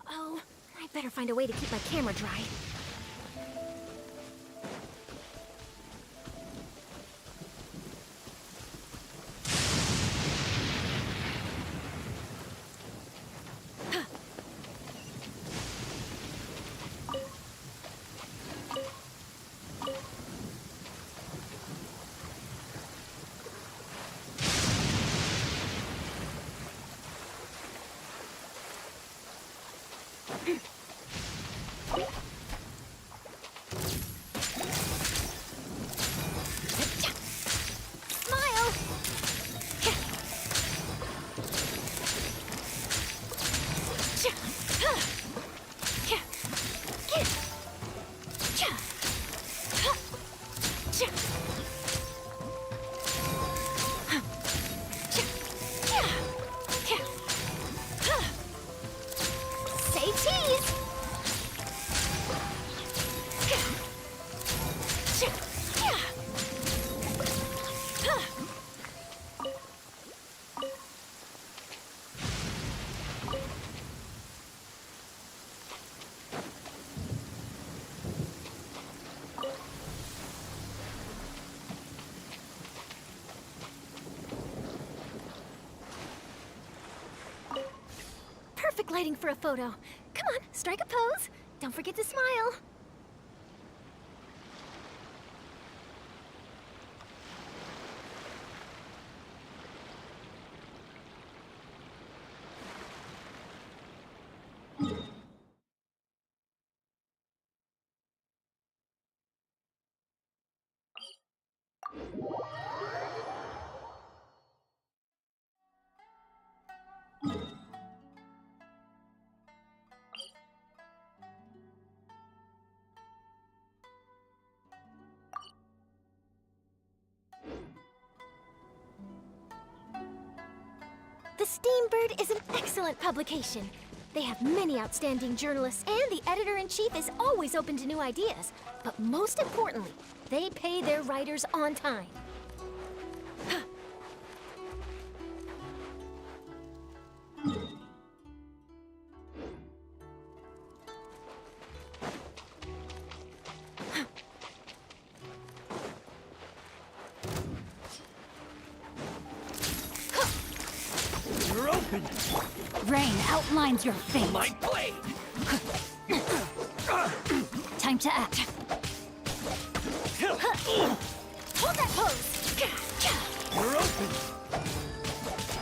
Uh-oh. I better find a way to keep my camera dry. Perfect lighting for a photo. Come on, strike a pose. Don't forget to smile. The Steambird is an excellent publication. They have many outstanding journalists, and the editor-in-chief is always open to new ideas. But most importantly, they pay their writers on time. You're open! Rain outlines your fate. My blade! Time to act. Hold that pose! You're open!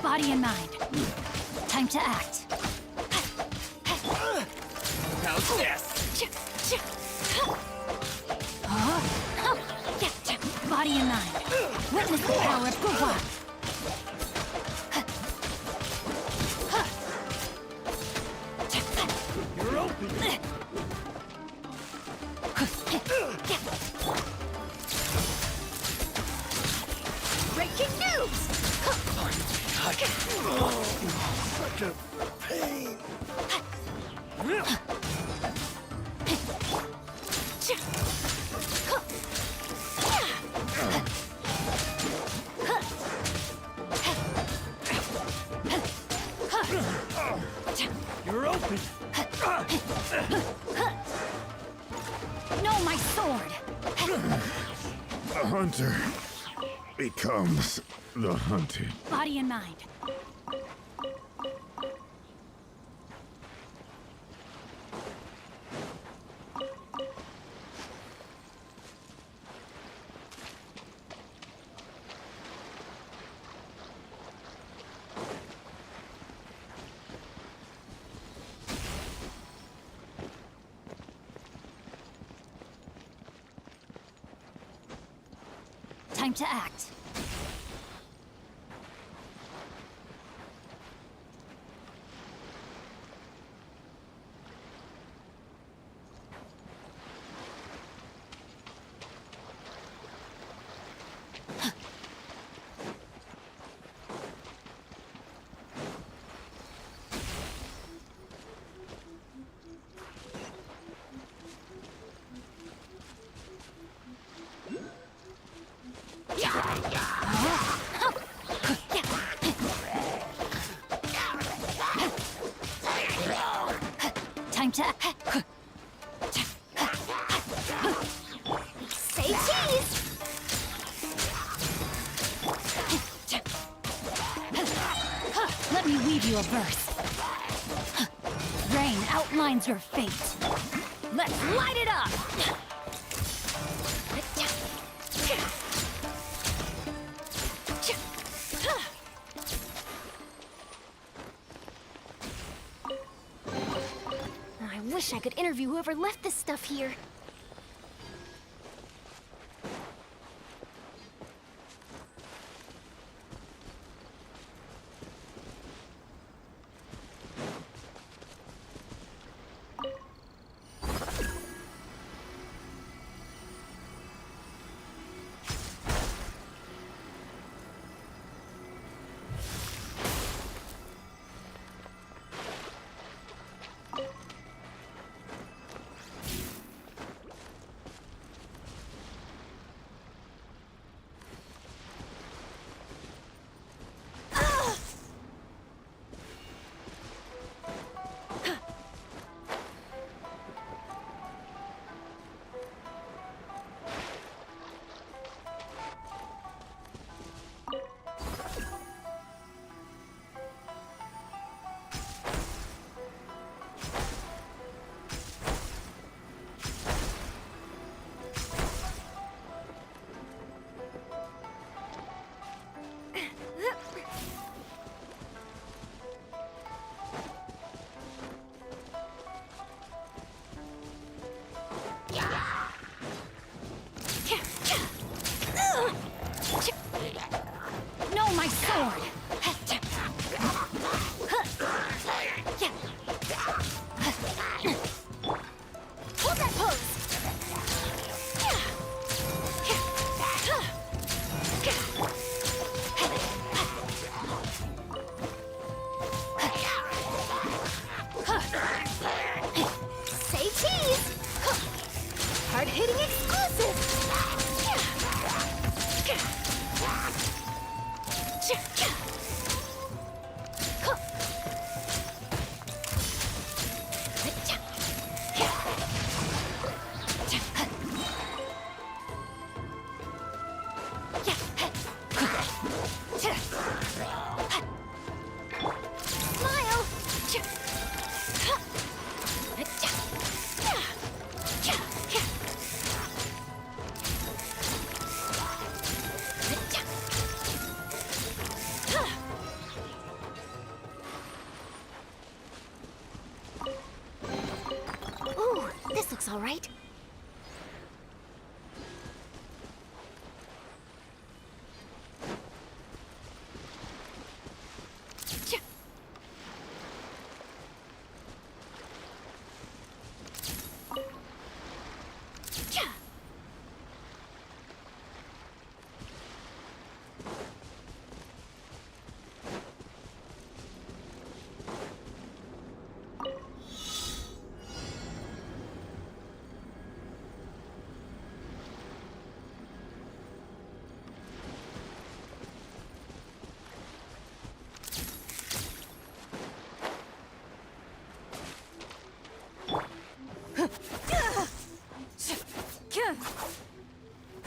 Body and mind. Time to act. How's this? Body and mind. Witness the power of Gua. You're open! Breaking news! Such a pain! You're open! No, my sword! The hunter becomes the hunted. Body and mind. Time to act. Time to Say cheese! let me weave you a verse. Rain outlines your fate. Let's light it up! I wish I could interview whoever left this stuff here. No, my sword! Hold that pose! Say cheese! Hard-hitting exclusive! Smile! Ooh, this looks all right.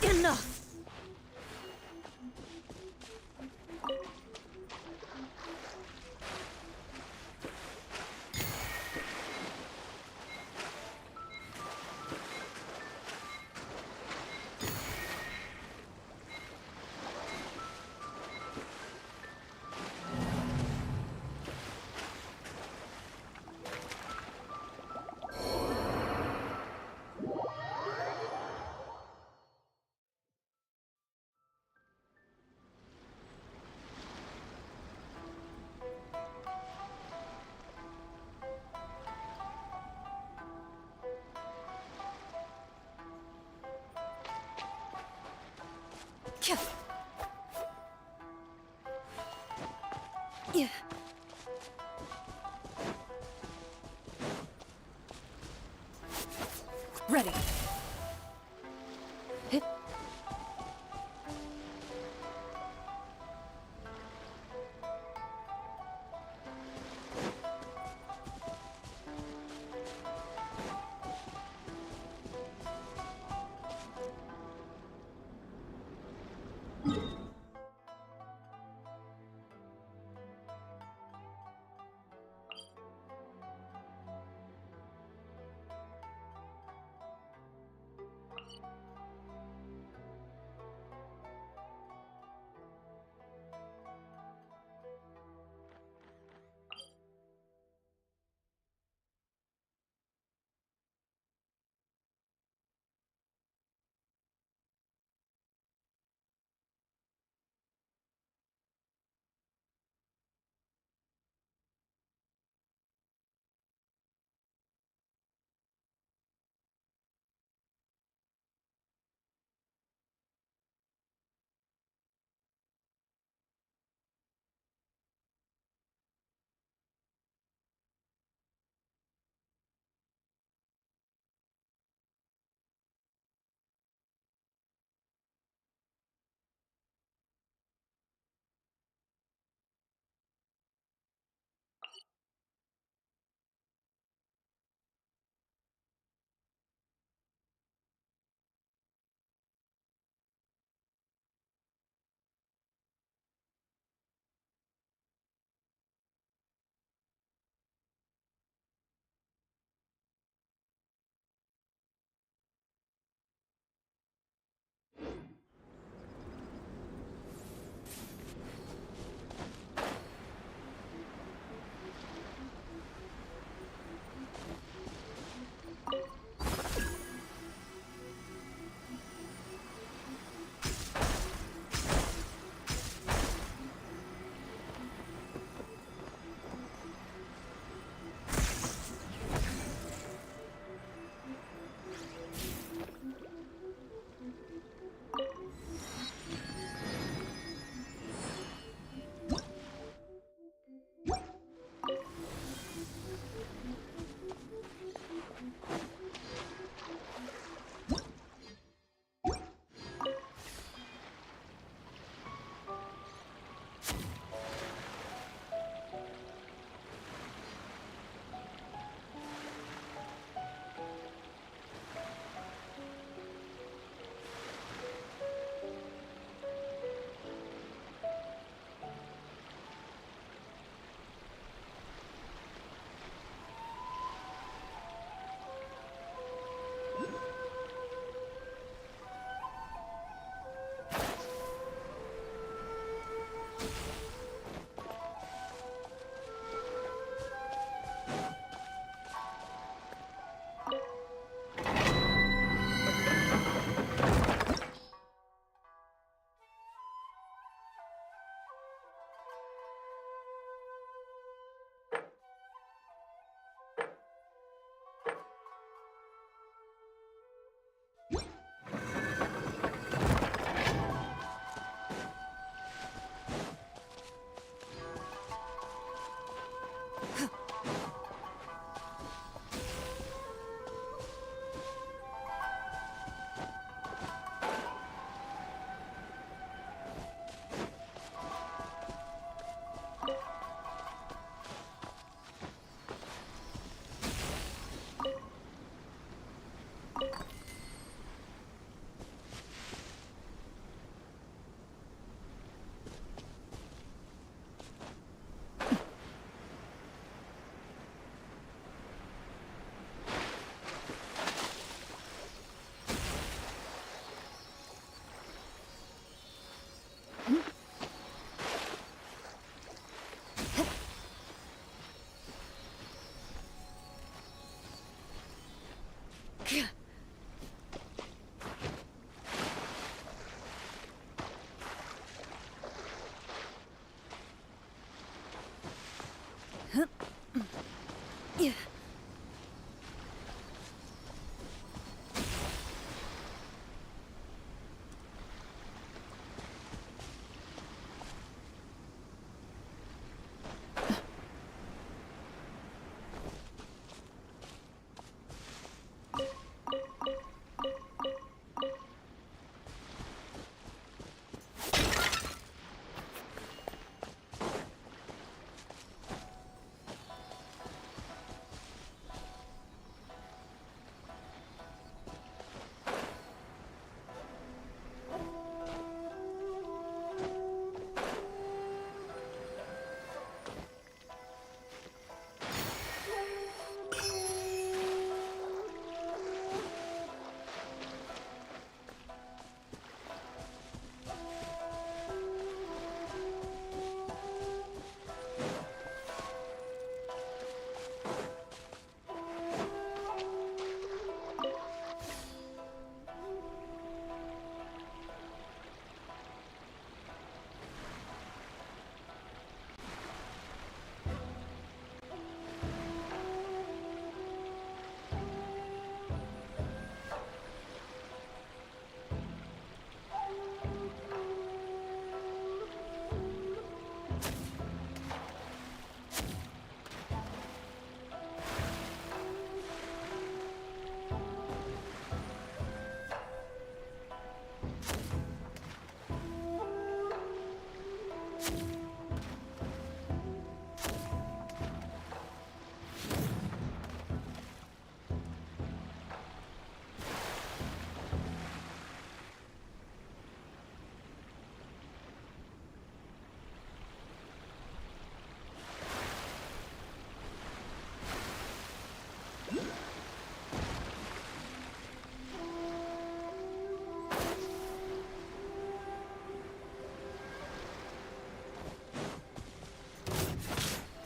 Enough! Yeah. Ready. Hit.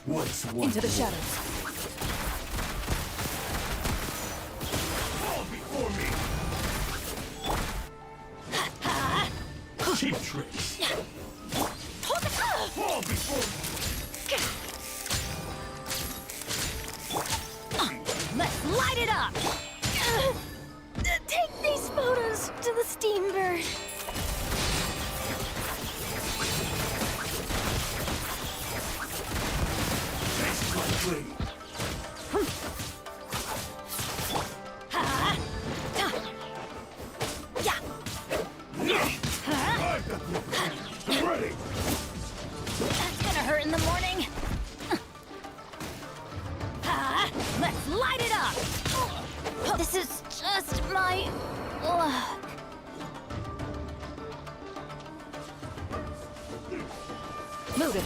What's one Into the shadows. Fall before me! Cheap tricks! Fall before me! Let's light it up! Take these photos to the Steambird. Face my blade! I'm ready! That's gonna hurt in the morning. Let's light it up! This is just my luck. Move it.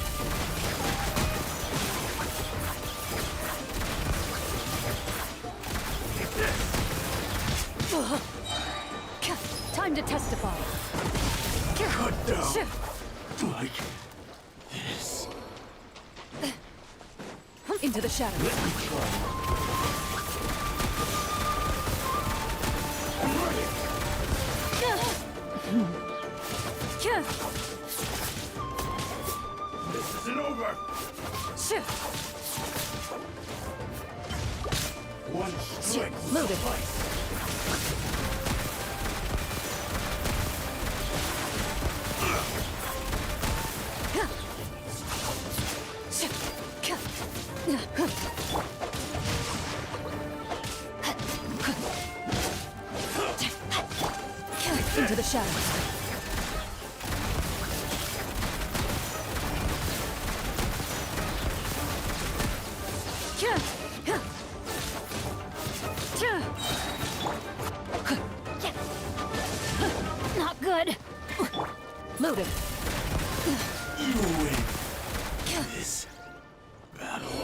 Time to testify. Cut down! Like this. Into the shadows. Let me try. I'm ready! This isn't over! One strike. Move it. Into the shadows. Moving. You win this battle.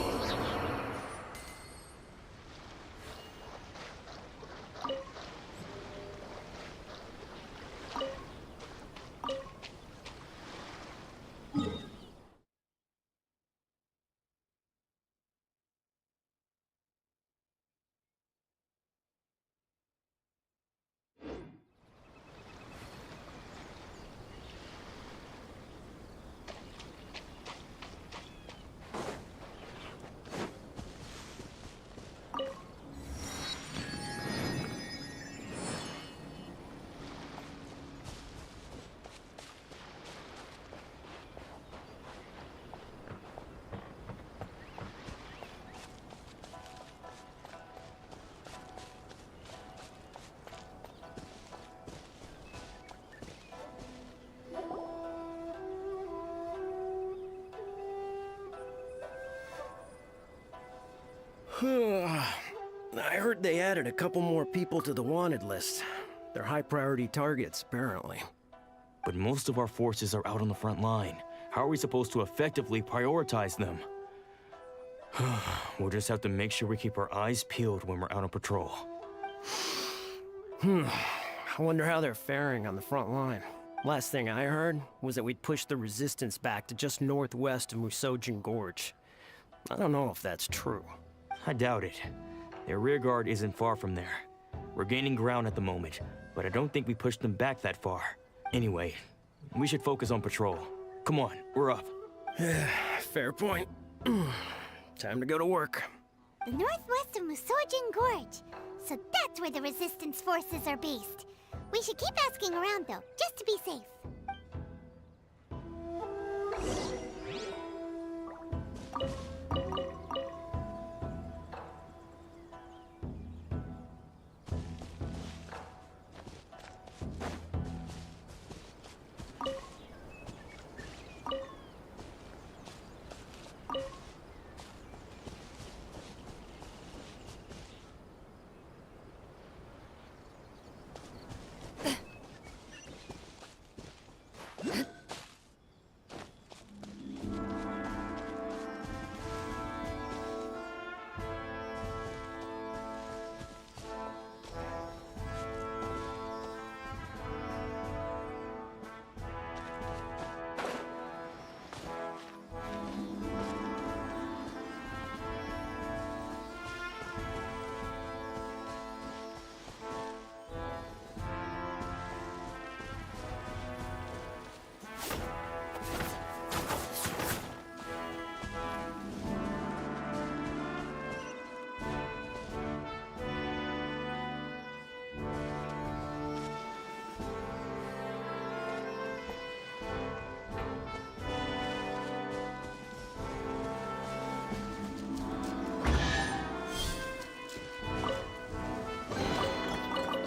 I heard they added a couple more people to the wanted list. They're high priority targets, apparently. But most of our forces are out on the front line. How are we supposed to effectively prioritize them? We'll just have to make sure we keep our eyes peeled when we're out on patrol. I wonder how they're faring on the front line. Last thing I heard was that we'd pushed the resistance back to just northwest of Musojin Gorge. I don't know if that's true. I doubt it. Their rearguard isn't far from there. We're gaining ground at the moment, but I don't think we pushed them back that far. Anyway, we should focus on patrol. Come on, we're up. Fair point. Time to go to work. The northwest of Musojin Gorge. So that's where the resistance forces are based. We should keep asking around though, just to be safe.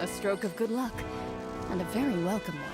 A stroke of good luck, and a very welcome one.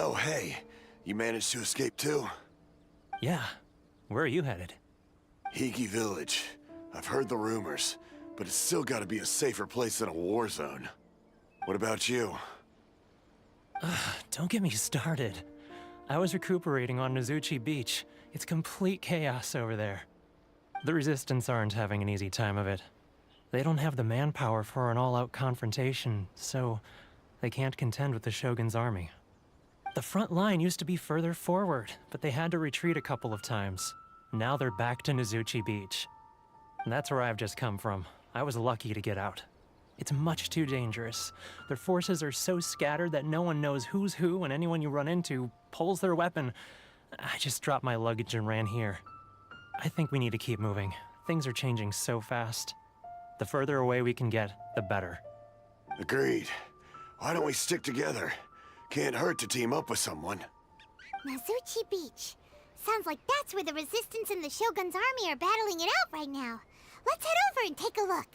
Oh, hey. You managed to escape too? Yeah. Where are you headed? Hiki Village. I've heard the rumors, but it's still gotta be a safer place than a war zone. What about you? Don't get me started. I was recuperating on Nozuchi Beach. It's complete chaos over there. The Resistance aren't having an easy time of it. They don't have the manpower for an all-out confrontation, so they can't contend with the Shogun's army. The front line used to be further forward, but they had to retreat a couple of times. Now they're back to Nozuchi Beach. That's where I've just come from. I was lucky to get out. It's much too dangerous. Their forces are so scattered that no one knows who's who, and anyone you run into pulls their weapon. I just dropped my luggage and ran here. I think we need to keep moving. Things are changing so fast. The further away we can get, the better. Agreed. Why don't we stick together? Can't hurt to team up with someone. Nozuchi Beach. Sounds like that's where the Resistance and the Shogun's army are battling it out right now. Let's head over and take a look.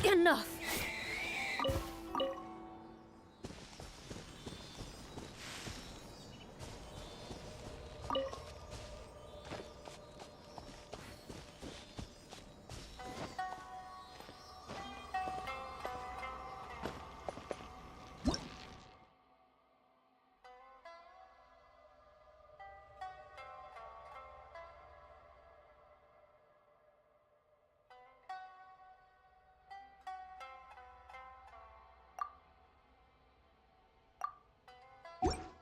Enough!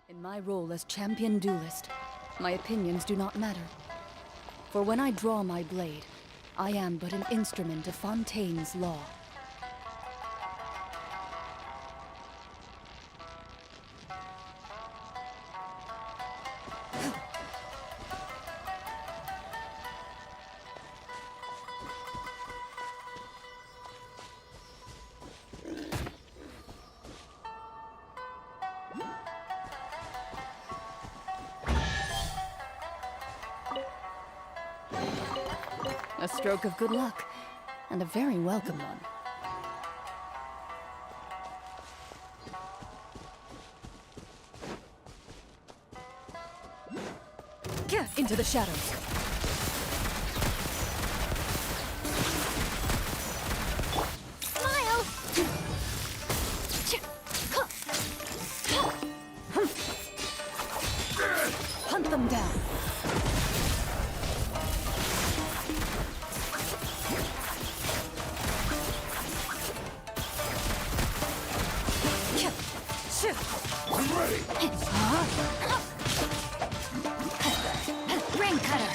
In my role as champion duelist, My opinions do not matter. For when I draw my blade, I am but an instrument of Fontaine's law. A stroke of good luck, and a very welcome one. Get into the shadows. Smile! Hunt them down. I'm ready! Rain cutter.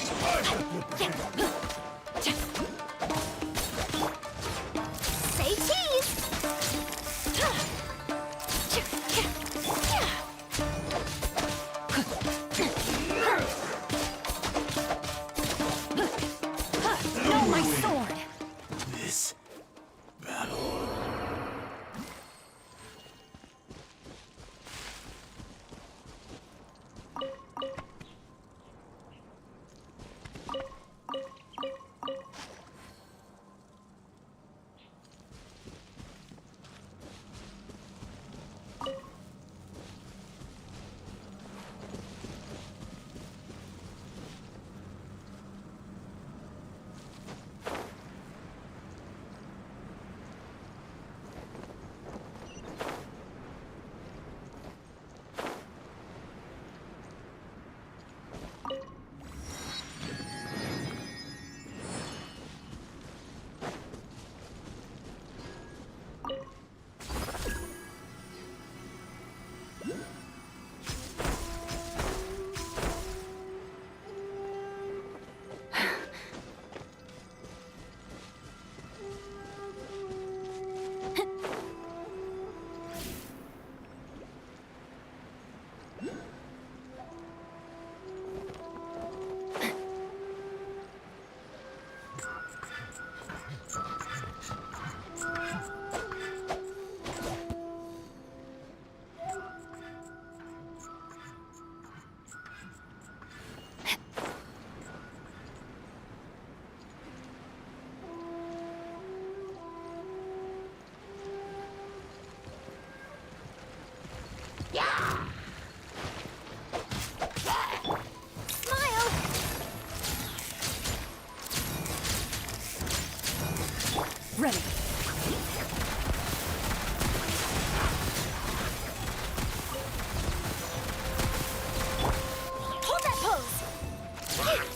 Say cheese! No, my sword. This battle. Smile! Ready. Hold that pose! Smile!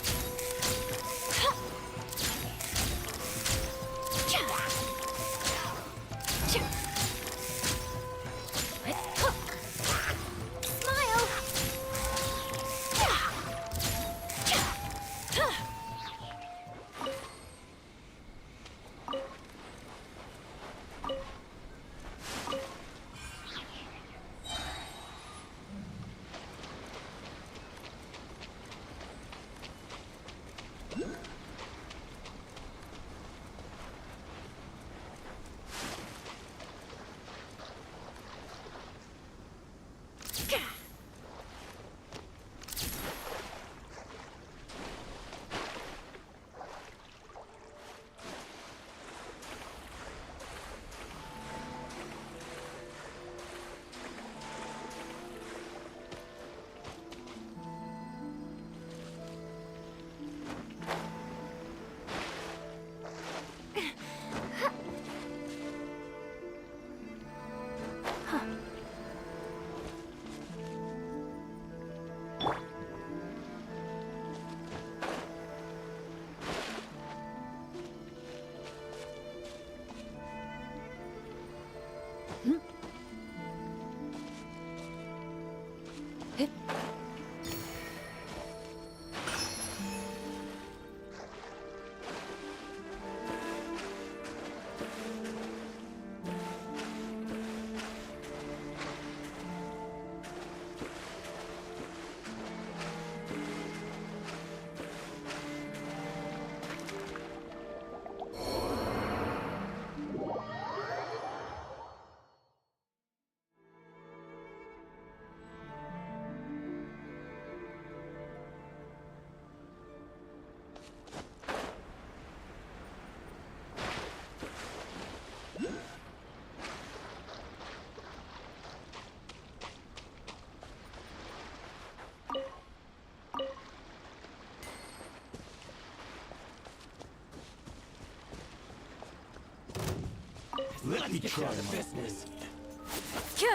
Let me try the business.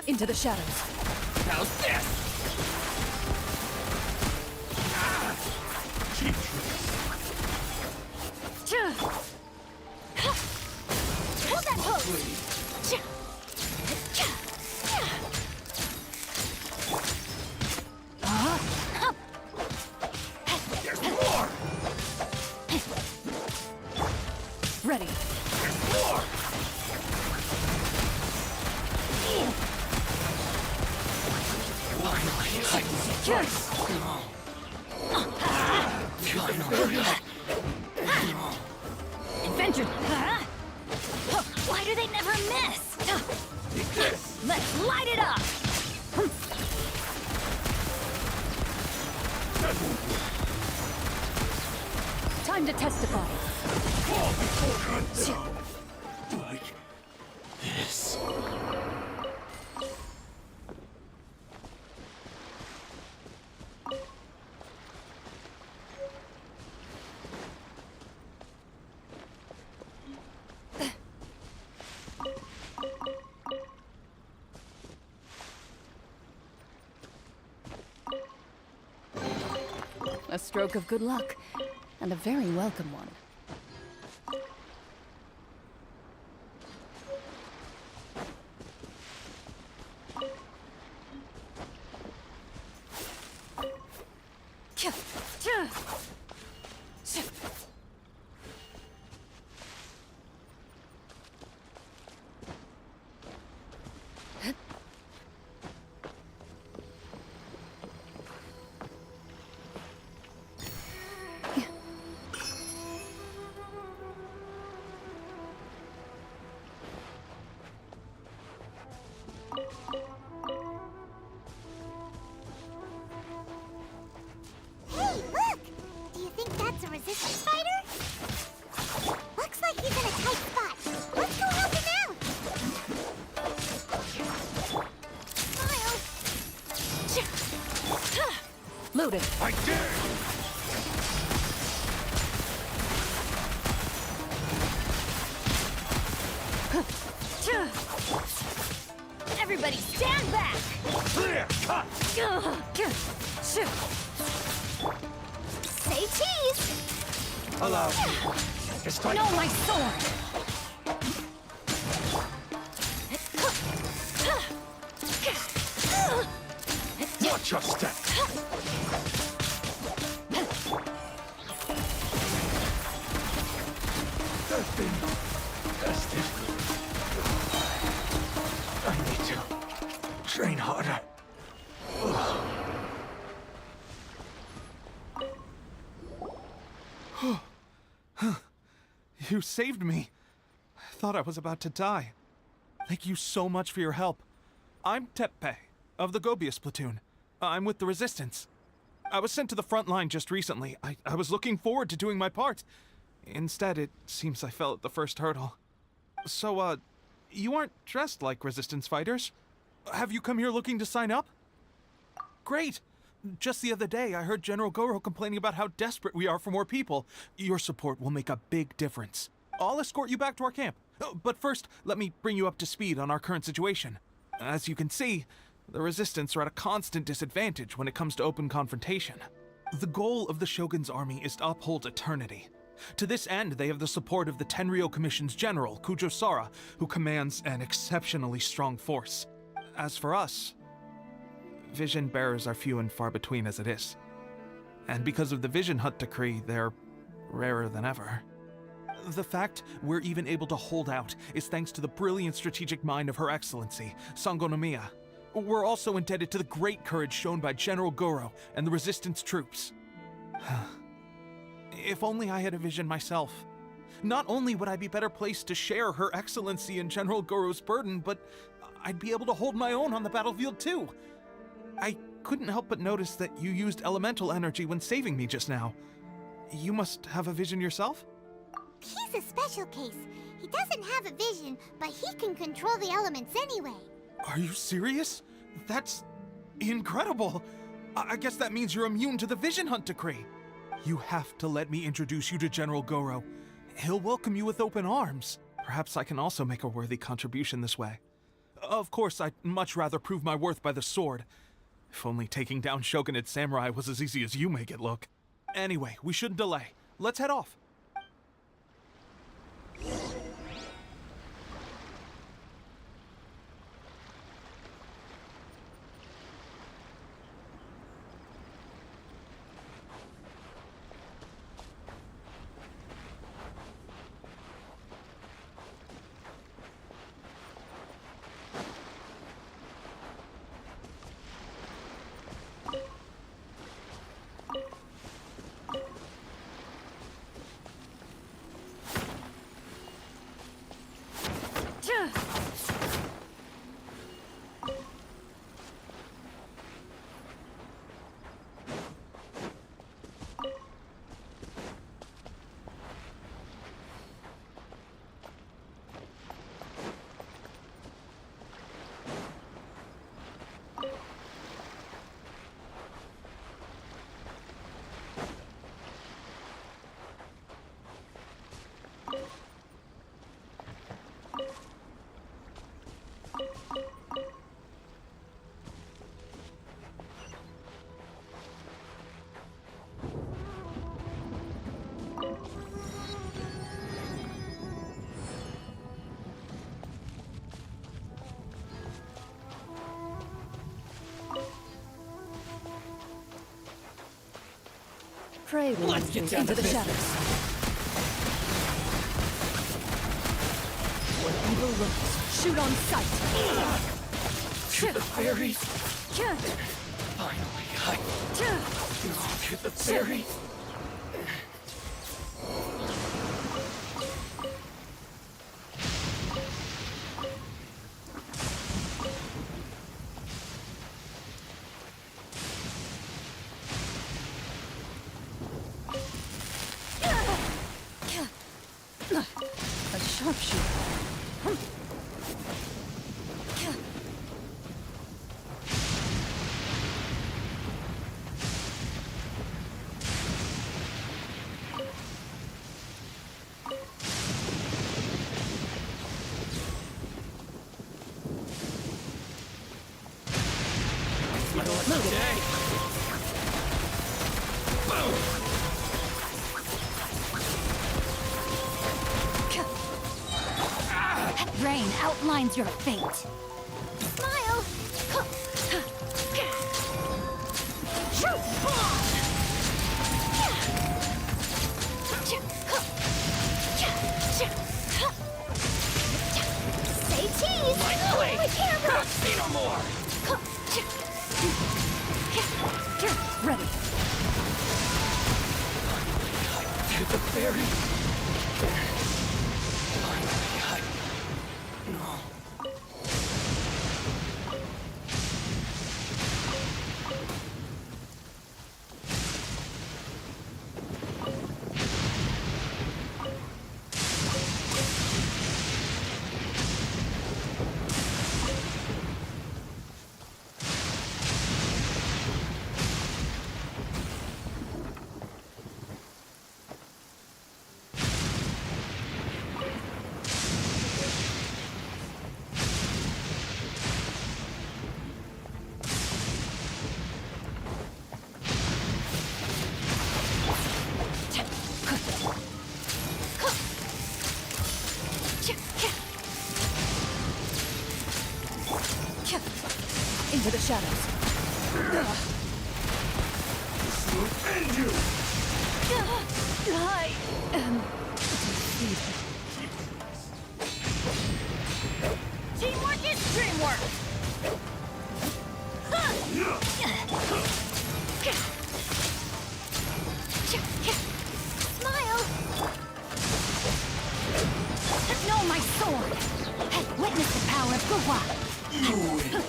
Into the shadows. How's this? Cheap tricks. Hold that pose! There's more! Ready. There's more! Adventure! Huh? Why do they never miss? Let's light it up! Time to testify. Fall before unknown. Like this. A stroke of good luck, and a very welcome one. Hey, look! Do you think that's a resistance fighter? Looks like he's in a tight spot. Let's go help him out! Miles! Loaded. I dare! Everybody stand back! Clear! Cut! Say cheese! Allow me. It's time. No, my sword! Watch your step. I've been tested. I need to train harder. You saved me. I thought I was about to die. Thank you so much for your help. I'm Tepe, of the Gobius platoon. I'm with the Resistance. I was sent to the front line just recently. I was looking forward to doing my part. Instead, it seems I fell at the first hurdle. So, you aren't dressed like Resistance fighters? Have you come here looking to sign up? Great! Just the other day, I heard General Goro complaining about how desperate we are for more people. Your support will make a big difference. I'll escort you back to our camp. But first, let me bring you up to speed on our current situation. As you can see, the Resistance are at a constant disadvantage when it comes to open confrontation. The goal of the Shogun's army is to uphold eternity. To this end, they have the support of the Tenryou Commission's general, Kujo Sara, who commands an exceptionally strong force. As for us, vision bearers are few and far between as it is. And because of the Vision Hut decree, they're rarer than ever. The fact we're even able to hold out is thanks to the brilliant strategic mind of Her Excellency, Sango no Miya. We're also indebted to the great courage shown by General Goro and the Resistance troops. If only I had a vision myself. Not only would I be better placed to share Her Excellency and General Goro's burden, but I'd be able to hold my own on the battlefield too. I couldn't help but notice that you used elemental energy when saving me just now. You must have a vision yourself? He's a special case. He doesn't have a vision, but he can control the elements anyway. Are you serious? That's incredible. I guess that means you're immune to the Vision Hunt decree. You have to let me introduce you to General Goro. He'll welcome you with open arms. Perhaps I can also make a worthy contribution this way. Of course, I'd much rather prove my worth by the sword. If only taking down Shogunate samurai was as easy as you make it look. Anyway, we shouldn't delay. Let's head off. Pray will Let's get down into to the business. shadows. Where evil lurks, shoot on sight. To the fairies. Finally, I belong to the fairies. A sharpshooter. Rain outlines your fate. Smile! Say cheese! My camera! Say no more. Ready. To the fairies. Finally, no. Into the shadows. And you. I am defeated. Teamwork is dreamwork! Smile! Know my sword! Witness the power of Guhua! You win.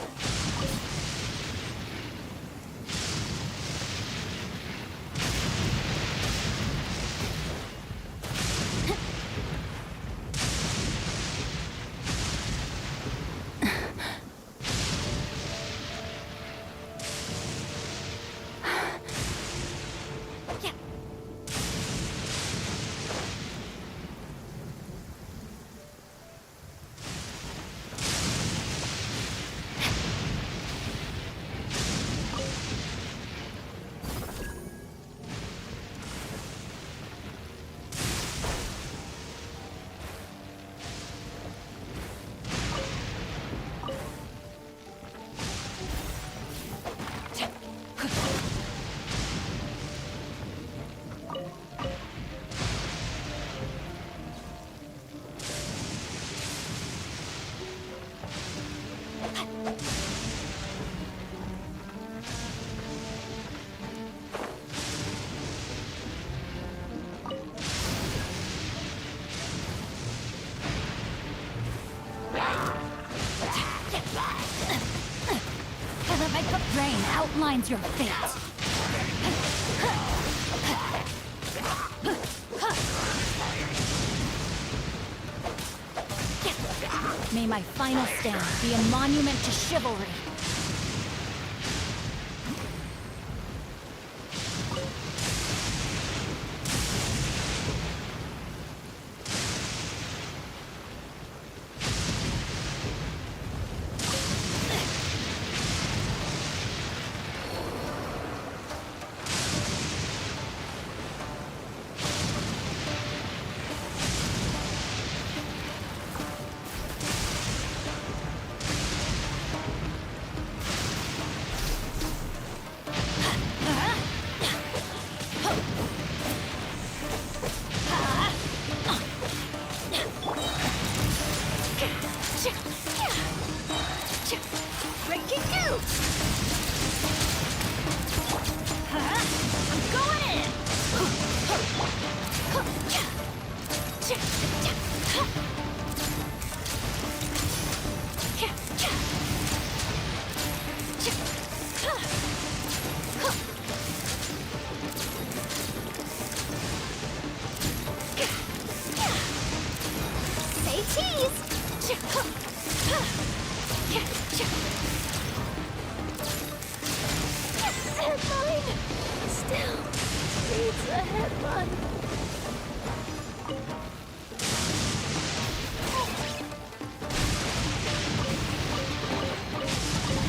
pain outlines your fate. May my final stand be a monument to chivalry. Breaking news! I'm going in! Say cheese! Headline! Still needs a headline.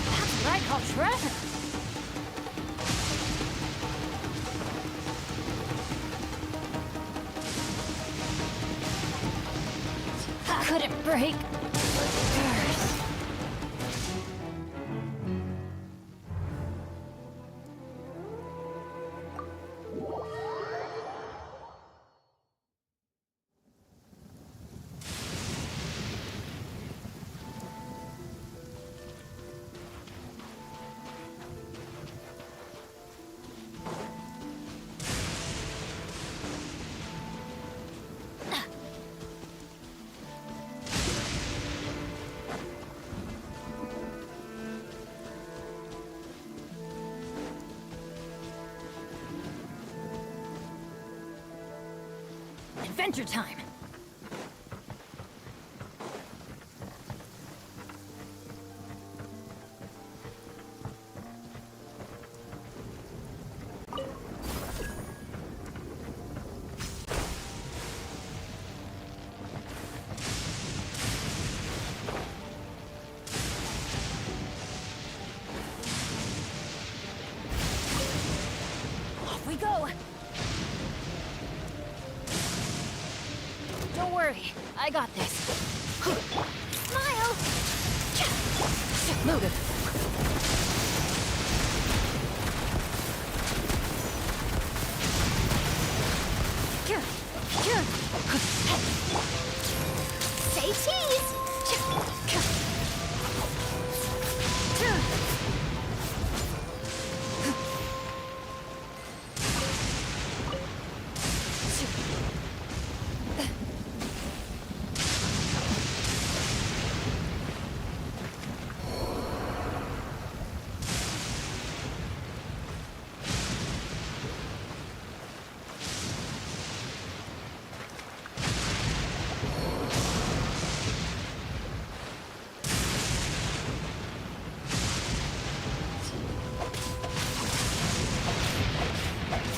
That's what I call treasure. Couldn't break. Curse. Adventure time! Off we go! Don't worry, I got this. Smile! Noted. Say cheese!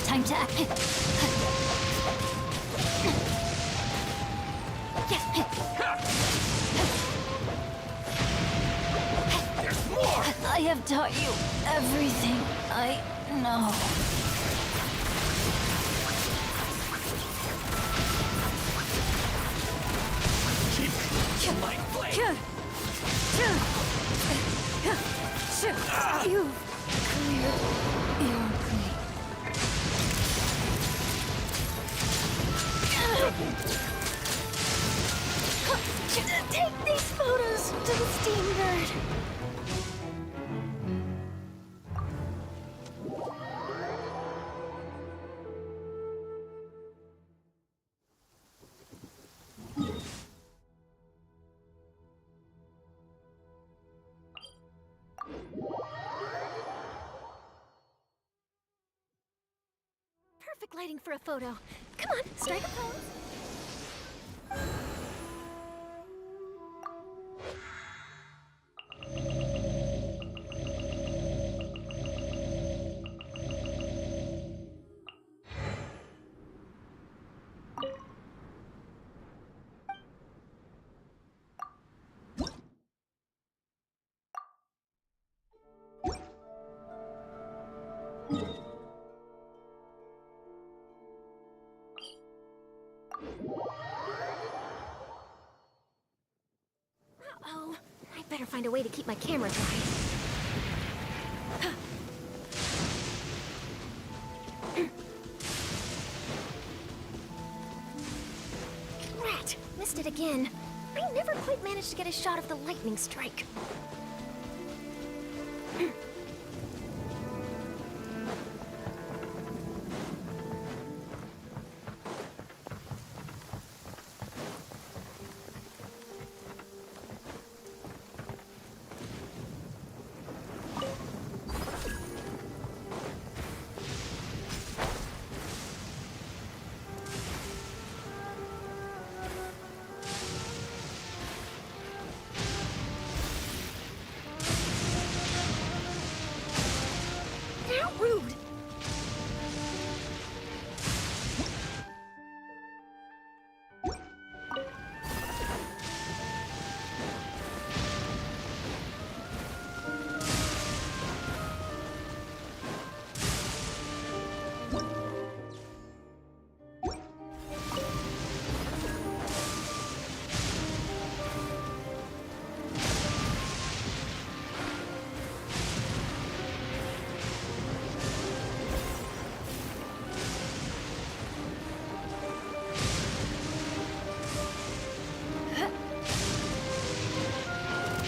Time to act. There's more! I have taught you everything I know. Keep my blade! You've cleared your plate. Take these photos to the Steambird. lighting for a photo. Come on, strike a pose. Uh-oh. I better find a way to keep my camera dry. Rat! Missed it again. I never quite managed to get a shot of the lightning strike. How rude!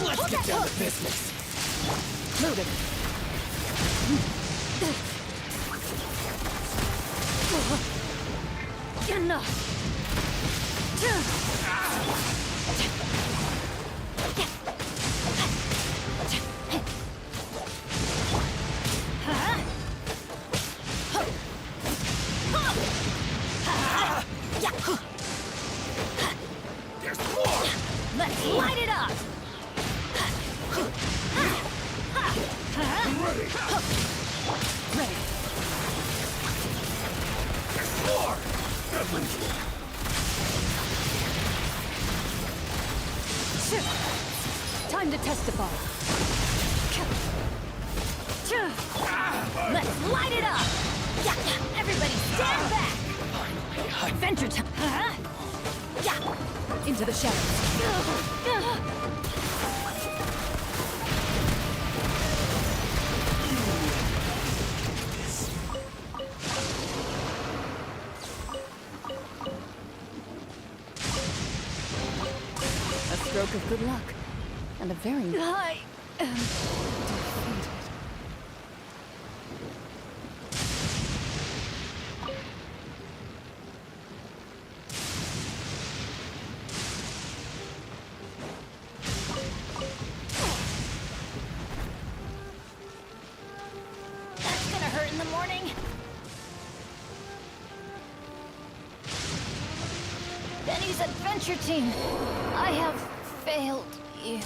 Let's get down to business. Loaded. Enough! There's more! Let's light it up! I'm ready! Ready. There's more! Time to testify. Let's light it up! Everybody stand back! Adventure time! Into the shadows. A stroke of good luck. And a very... I am defeated. That's gonna hurt in the morning. Benny's adventure team. I have failed you.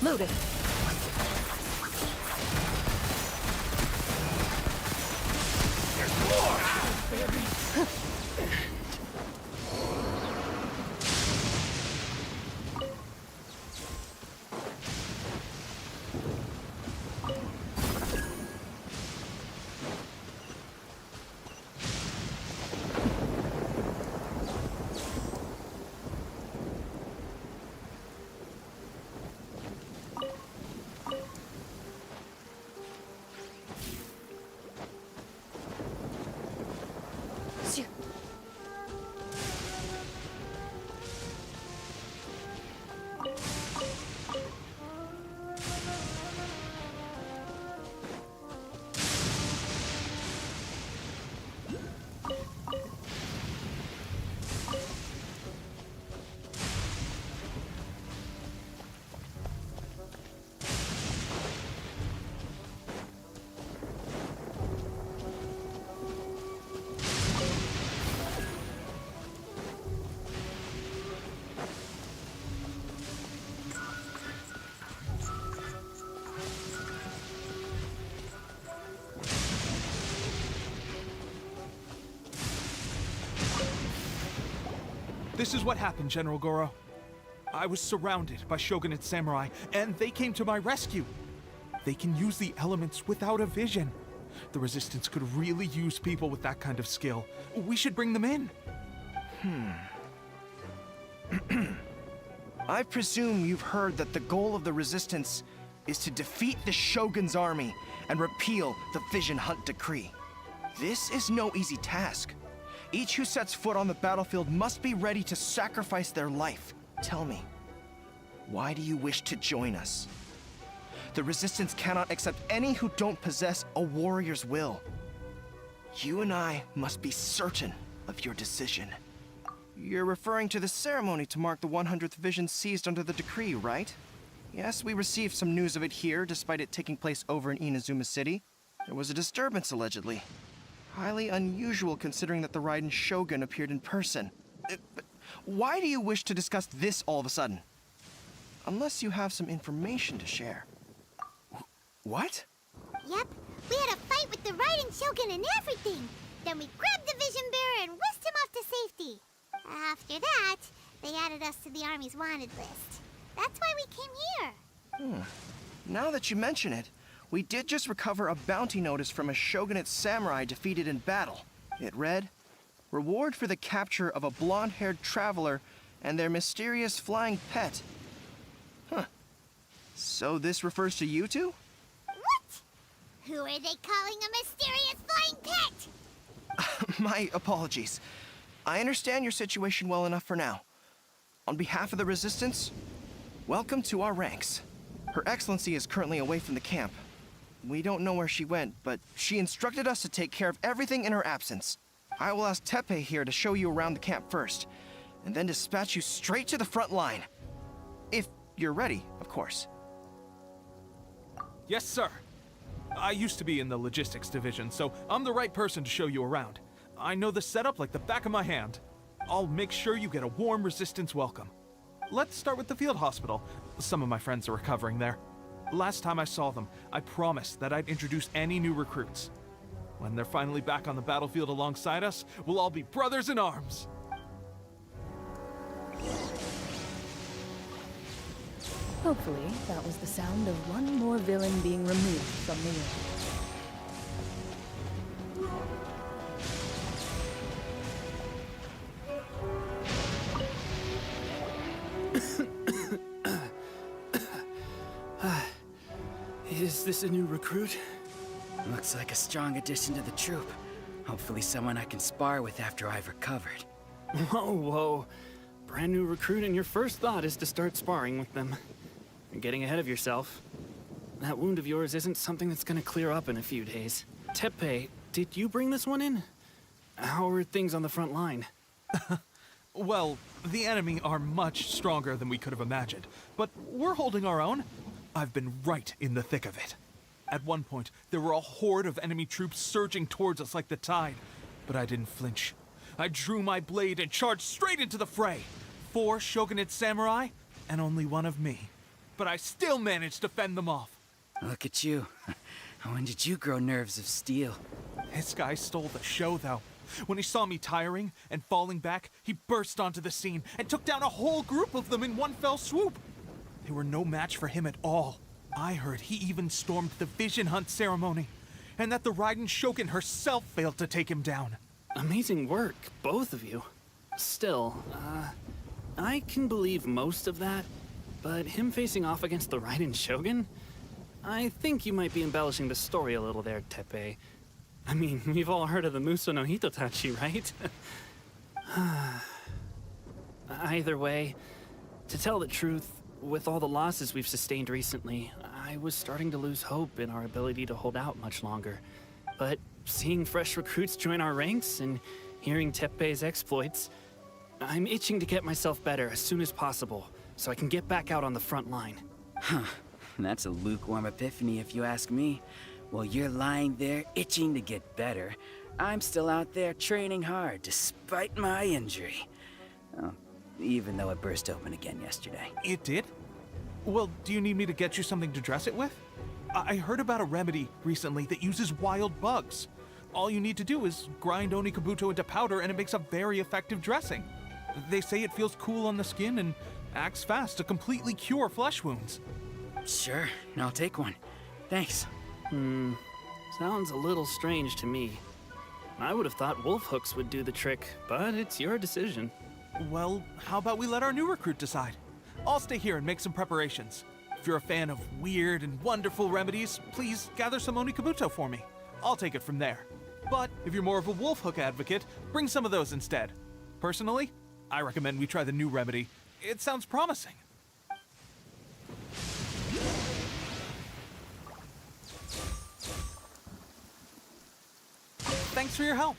Loaded. This is what happened, General Goro. I was surrounded by Shogunate samurai, and they came to my rescue. They can use the elements without a vision. The Resistance could really use people with that kind of skill. We should bring them in. I presume you've heard that the goal of the Resistance is to defeat the Shogun's army and repeal the Vision Hunt Decree. This is no easy task. Each who sets foot on the battlefield must be ready to sacrifice their life. Tell me, why do you wish to join us? The Resistance cannot accept any who don't possess a warrior's will. You and I must be certain of your decision. You're referring to the ceremony to mark the 100th Vision seized under the decree, right? Yes, we received some news of it here, despite it taking place over in Inazuma City. There was a disturbance, allegedly. Highly unusual considering that the Raiden Shogun appeared in person. But why do you wish to discuss this all of a sudden? Unless you have some information to share. What? Yep, we had a fight with the Raiden Shogun and everything. Then we grabbed the Vision Bearer and whisked him off to safety. After that, they added us to the Army's wanted list. That's why we came here. Now that you mention it, we did just recover a bounty notice from a Shogunate samurai defeated in battle. It read, "Reward for the capture of a blonde-haired traveler and their mysterious flying pet." Huh. So this refers to you two? What? Who are they calling a mysterious flying pet? My apologies. I understand your situation well enough for now. On behalf of the Resistance, welcome to our ranks. Her Excellency is currently away from the camp. We don't know where she went, but she instructed us to take care of everything in her absence. I will ask Teppei here to show you around the camp first, and then dispatch you straight to the front line. If you're ready, of course. Yes, sir. I used to be in the logistics division, so I'm the right person to show you around. I know the setup like the back of my hand. I'll make sure you get a warm Resistance welcome. Let's start with the field hospital. Some of my friends are recovering there. Last time I saw them, I promised that I'd introduce any new recruits. When they're finally back on the battlefield alongside us, we'll all be brothers in arms. Hopefully, that was the sound of one more villain being removed from the ring. Is this a new recruit? Looks like a strong addition to the troop. Hopefully someone I can spar with after I've recovered. Whoa, whoa. Brand new recruit and your first thought is to start sparring with them. You're getting ahead of yourself. That wound of yours isn't something that's gonna clear up in a few days. Teppei, did you bring this one in? How are things on the front line? Well, the enemy are much stronger than we could have imagined, but we're holding our own. I've been right in the thick of it. At one point, there were a horde of enemy troops surging towards us like the tide, but I didn't flinch. I drew my blade and charged straight into the fray. 4 Shogunate samurai, and only one of me. but I still managed to fend them off. Look at you. When did you grow nerves of steel? This guy stole the show, though. When he saw me tiring and falling back, he burst onto the scene and took down a whole group of them in one fell swoop. They were no match for him at all. I heard he even stormed the Vision Hunt ceremony, and that the Raiden Shogun herself failed to take him down. Amazing work, both of you. Still, I can believe most of that, but him facing off against the Raiden Shogun? I think you might be embellishing the story a little there, Teppei. I mean, we've all heard of the Muso no Hitotachi, right? Either way, to tell the truth, with all the losses we've sustained recently, I was starting to lose hope in our ability to hold out much longer. But seeing fresh recruits join our ranks and hearing Teppei's exploits, I'm itching to get myself better as soon as possible so I can get back out on the front line. Huh. That's a lukewarm epiphany if you ask me. While you're lying there itching to get better, I'm still out there training hard despite my injury. Oh, even though it burst open again yesterday. It did? Well, do you need me to get you something to dress it with? I heard about a remedy recently that uses wild bugs. All you need to do is grind Onikabuto into powder and it makes a very effective dressing. They say it feels cool on the skin and acts fast to completely cure flesh wounds. Sure, I'll take one. Thanks. Sounds a little strange to me. I would have thought wolf hooks would do the trick, but it's your decision. Well, how about we let our new recruit decide? I'll stay here and make some preparations. If you're a fan of weird and wonderful remedies, please gather some Onikabuto for me. I'll take it from there. But if you're more of a wolf hook advocate, bring some of those instead. Personally, I recommend we try the new remedy. It sounds promising. Thanks for your help.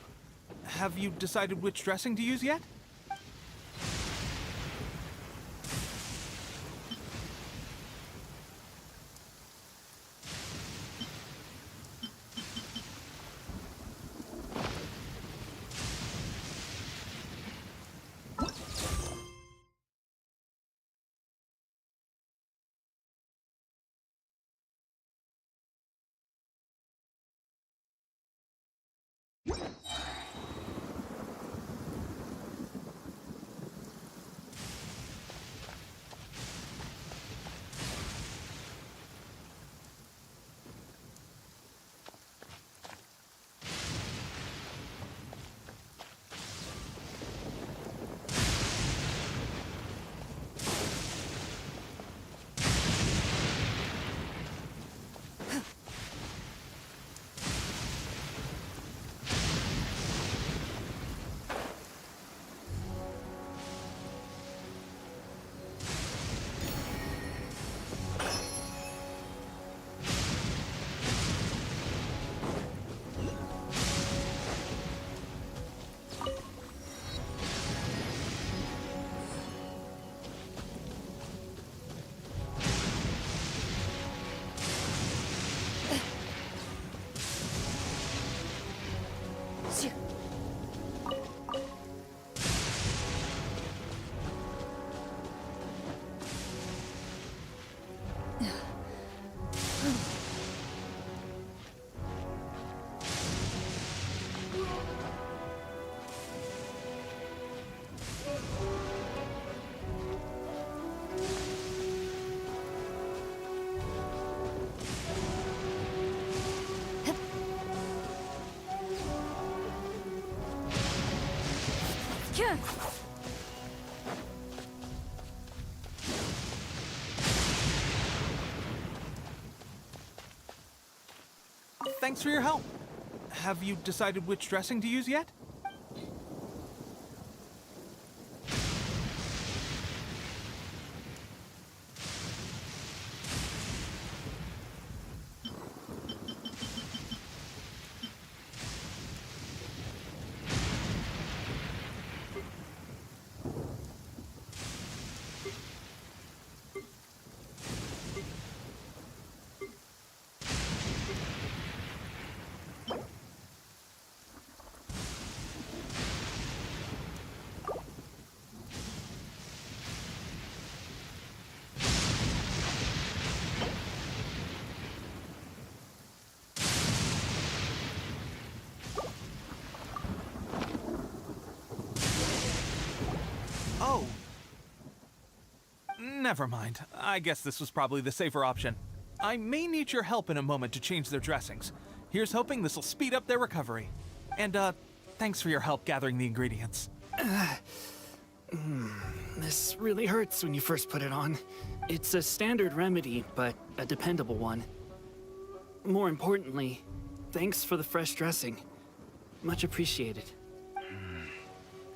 Have you decided which dressing to use yet? Thanks for your help. Have you decided which dressing to use yet? Never mind. I guess this was probably the safer option. I may need your help in a moment to change their dressings. Here's hoping this'll speed up their recovery. And, thanks for your help gathering the ingredients. This really hurts when you first put it on. It's a standard remedy, but a dependable one. More importantly, thanks for the fresh dressing. Much appreciated.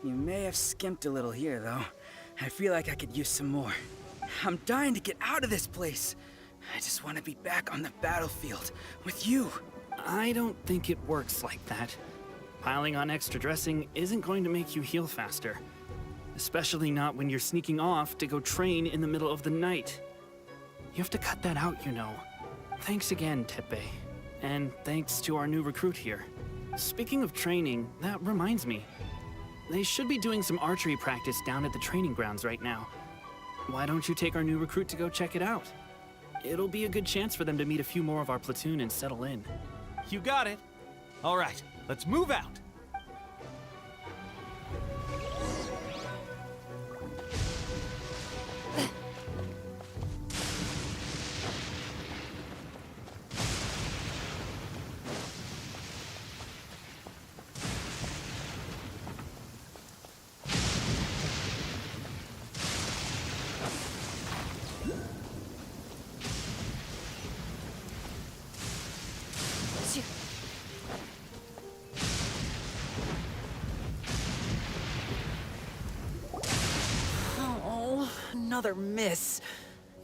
You may have skimped a little here, though. I feel like I could use some more. I'm dying to get out of this place. I just want to be back on the battlefield with you. I don't think it works like that. Piling on extra dressing isn't going to make you heal faster. Especially not when you're sneaking off to go train in the middle of the night. You have to cut that out, you know. Thanks again, Tepe. And thanks to our new recruit here. Speaking of training, that reminds me. They should be doing some archery practice down at the training grounds right now. Why don't you take our new recruit to go check it out? It'll be a good chance for them to meet a few more of our platoon and settle in. You got it. All right, let's move out. Oh, another miss.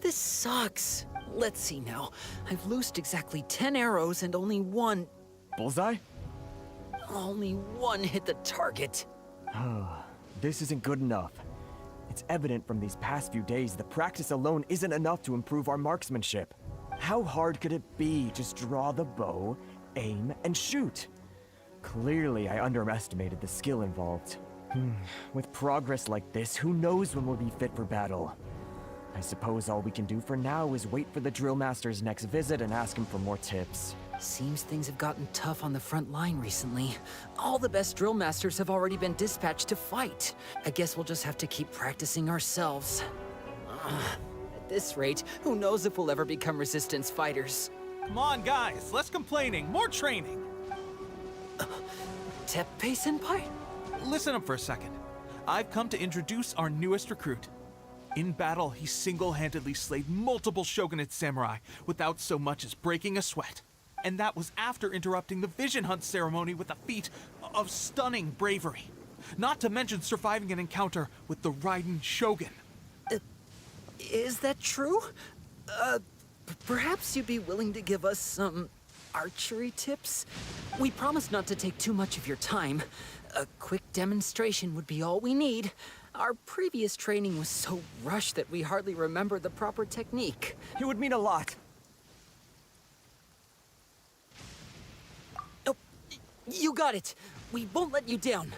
This sucks. Let's see now. I've loosed exactly 10 arrows and only one Bullseye? hit the target. This isn't good enough. It's evident from these past few days the practice alone isn't enough to improve our marksmanship. How hard could it be? Just draw the bow, aim, and shoot. Clearly, I underestimated the skill involved. With progress like this, who knows when we'll be fit for battle? I suppose all we can do for now is wait for the drill master's next visit and ask him for more tips. Seems things have gotten tough on the front line recently. All the best drill masters have already been dispatched to fight. I guess we'll just have to keep practicing ourselves. At this rate, who knows if we'll ever become resistance fighters. Come on, guys, less complaining, more training. Teppei-senpai? Listen up for a second. I've come to introduce our newest recruit. In battle, he single-handedly slayed multiple shogunate samurai without so much as breaking a sweat. And that was after interrupting the vision hunt ceremony with a feat of stunning bravery. Not to mention surviving an encounter with the Raiden Shogun. Is that true? Perhaps you'd be willing to give us some archery tips? We promise not to take too much of your time. A quick demonstration would be all we need. Our previous training was so rushed that we hardly remember the proper technique. It would mean a lot. Oh, you got it. We won't let you down.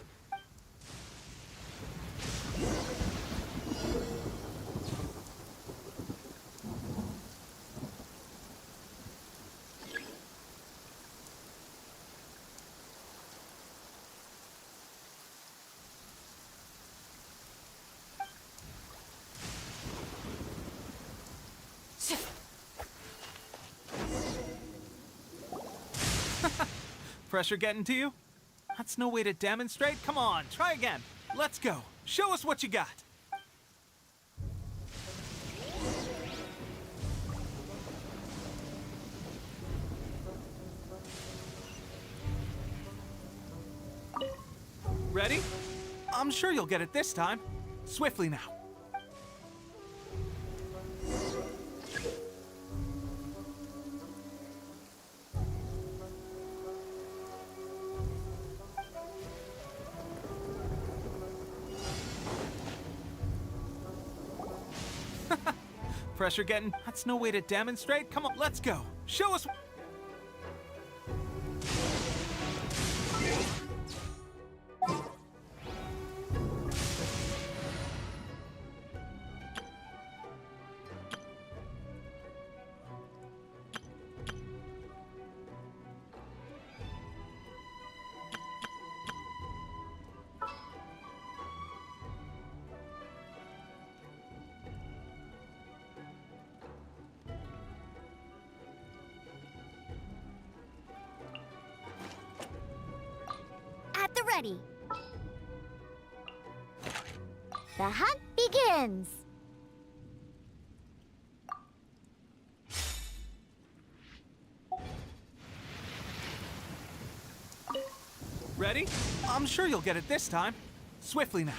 Pressure getting to you? That's no way to demonstrate. Come on, try again. Let's go. Show us what you got. Ready? I'm sure you'll get it this time. Swiftly now. Pressure getting... That's no way to demonstrate. Come on, let's go. Show us... ready. The hunt begins. Ready? I'm sure you'll get it this time. Swiftly now.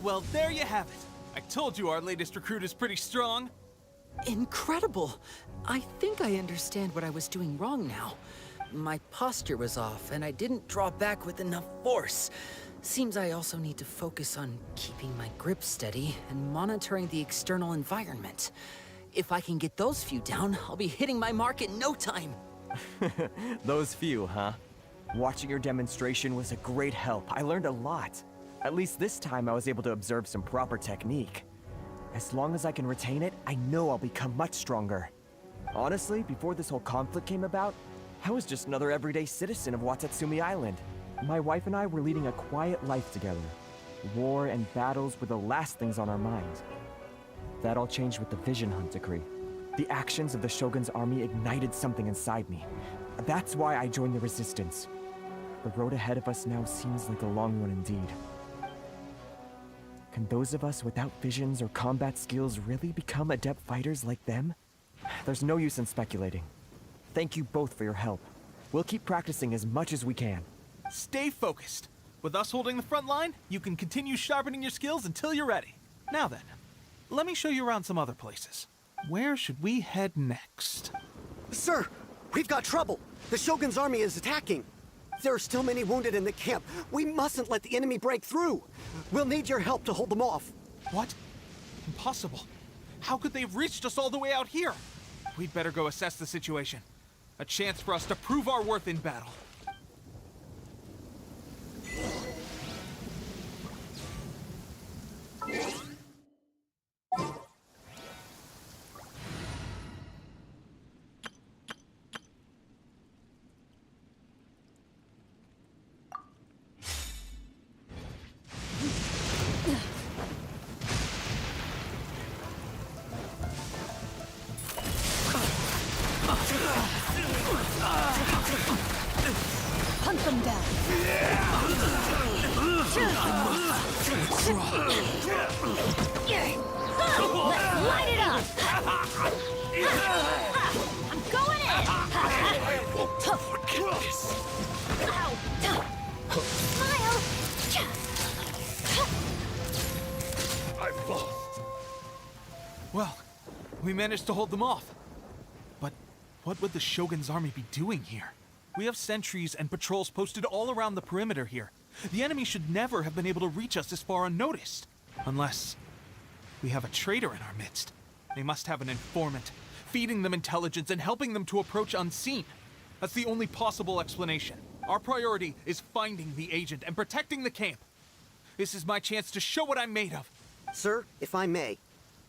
Well, there you have it. I told you our latest recruit is pretty strong. Incredible! I think I understand what I was doing wrong now. My posture was off, and I didn't draw back with enough force. Seems I also need to focus on keeping my grip steady and monitoring the external environment. If I can get those few down, I'll be hitting my mark in no time. Those few, huh? Watching your demonstration was a great help. I learned a lot. At least this time I was able to observe some proper technique. As long as I can retain it, I know I'll become much stronger. Honestly, before this whole conflict came about, I was just another everyday citizen of Watatsumi Island. My wife and I were leading a quiet life together. War and battles were the last things on our mind. That all changed with the Vision Hunt decree. The actions of the Shogun's army ignited something inside me. That's why I joined the Resistance. The road ahead of us now seems like a long one indeed. Can those of us without visions or combat skills really become adept fighters like them? There's no use in speculating. Thank you both for your help. We'll keep practicing as much as we can. Stay focused. With us holding the front line, you can continue sharpening your skills until you're ready. Now then, let me show you around some other places. Where should we head next? Sir, we've got trouble. The Shogun's army is attacking. There are still many wounded in the camp. We mustn't let the enemy break through. We'll need your help to hold them off. What? Impossible. How could they have reached us all the way out here? We'd better go assess the situation. A chance for us to prove our worth in battle. Hunt them down. Let's light it up! I'm going in! Smile! I've lost. Well, we managed to hold them off. But what would the Shogun's army be doing here? We have sentries and patrols posted all around the perimeter here. The enemy should never have been able to reach us this far unnoticed. Unless we have a traitor in our midst. They must have an informant, feeding them intelligence and helping them to approach unseen. That's the only possible explanation. Our priority is finding the agent and protecting the camp. This is my chance to show what I'm made of. Sir, if I may,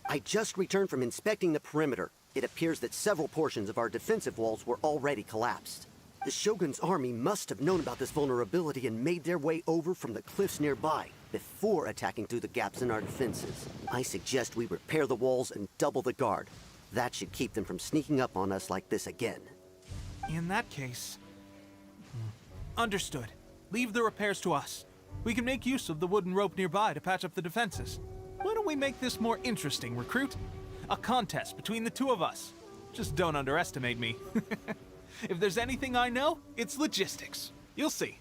I just returned from inspecting the perimeter. It appears that several portions of our defensive walls were already collapsed. The Shogun's army must have known about this vulnerability and made their way over from the cliffs nearby before attacking through the gaps in our defenses. I suggest we repair the walls and double the guard. That should keep them from sneaking up on us like this again. In that case... Understood. Leave the repairs to us. We can make use of the wooden rope nearby to patch up the defenses. Why don't we make this more interesting, recruit? A contest between the two of us. Just don't underestimate me. If there's anything I know, it's logistics. You'll see.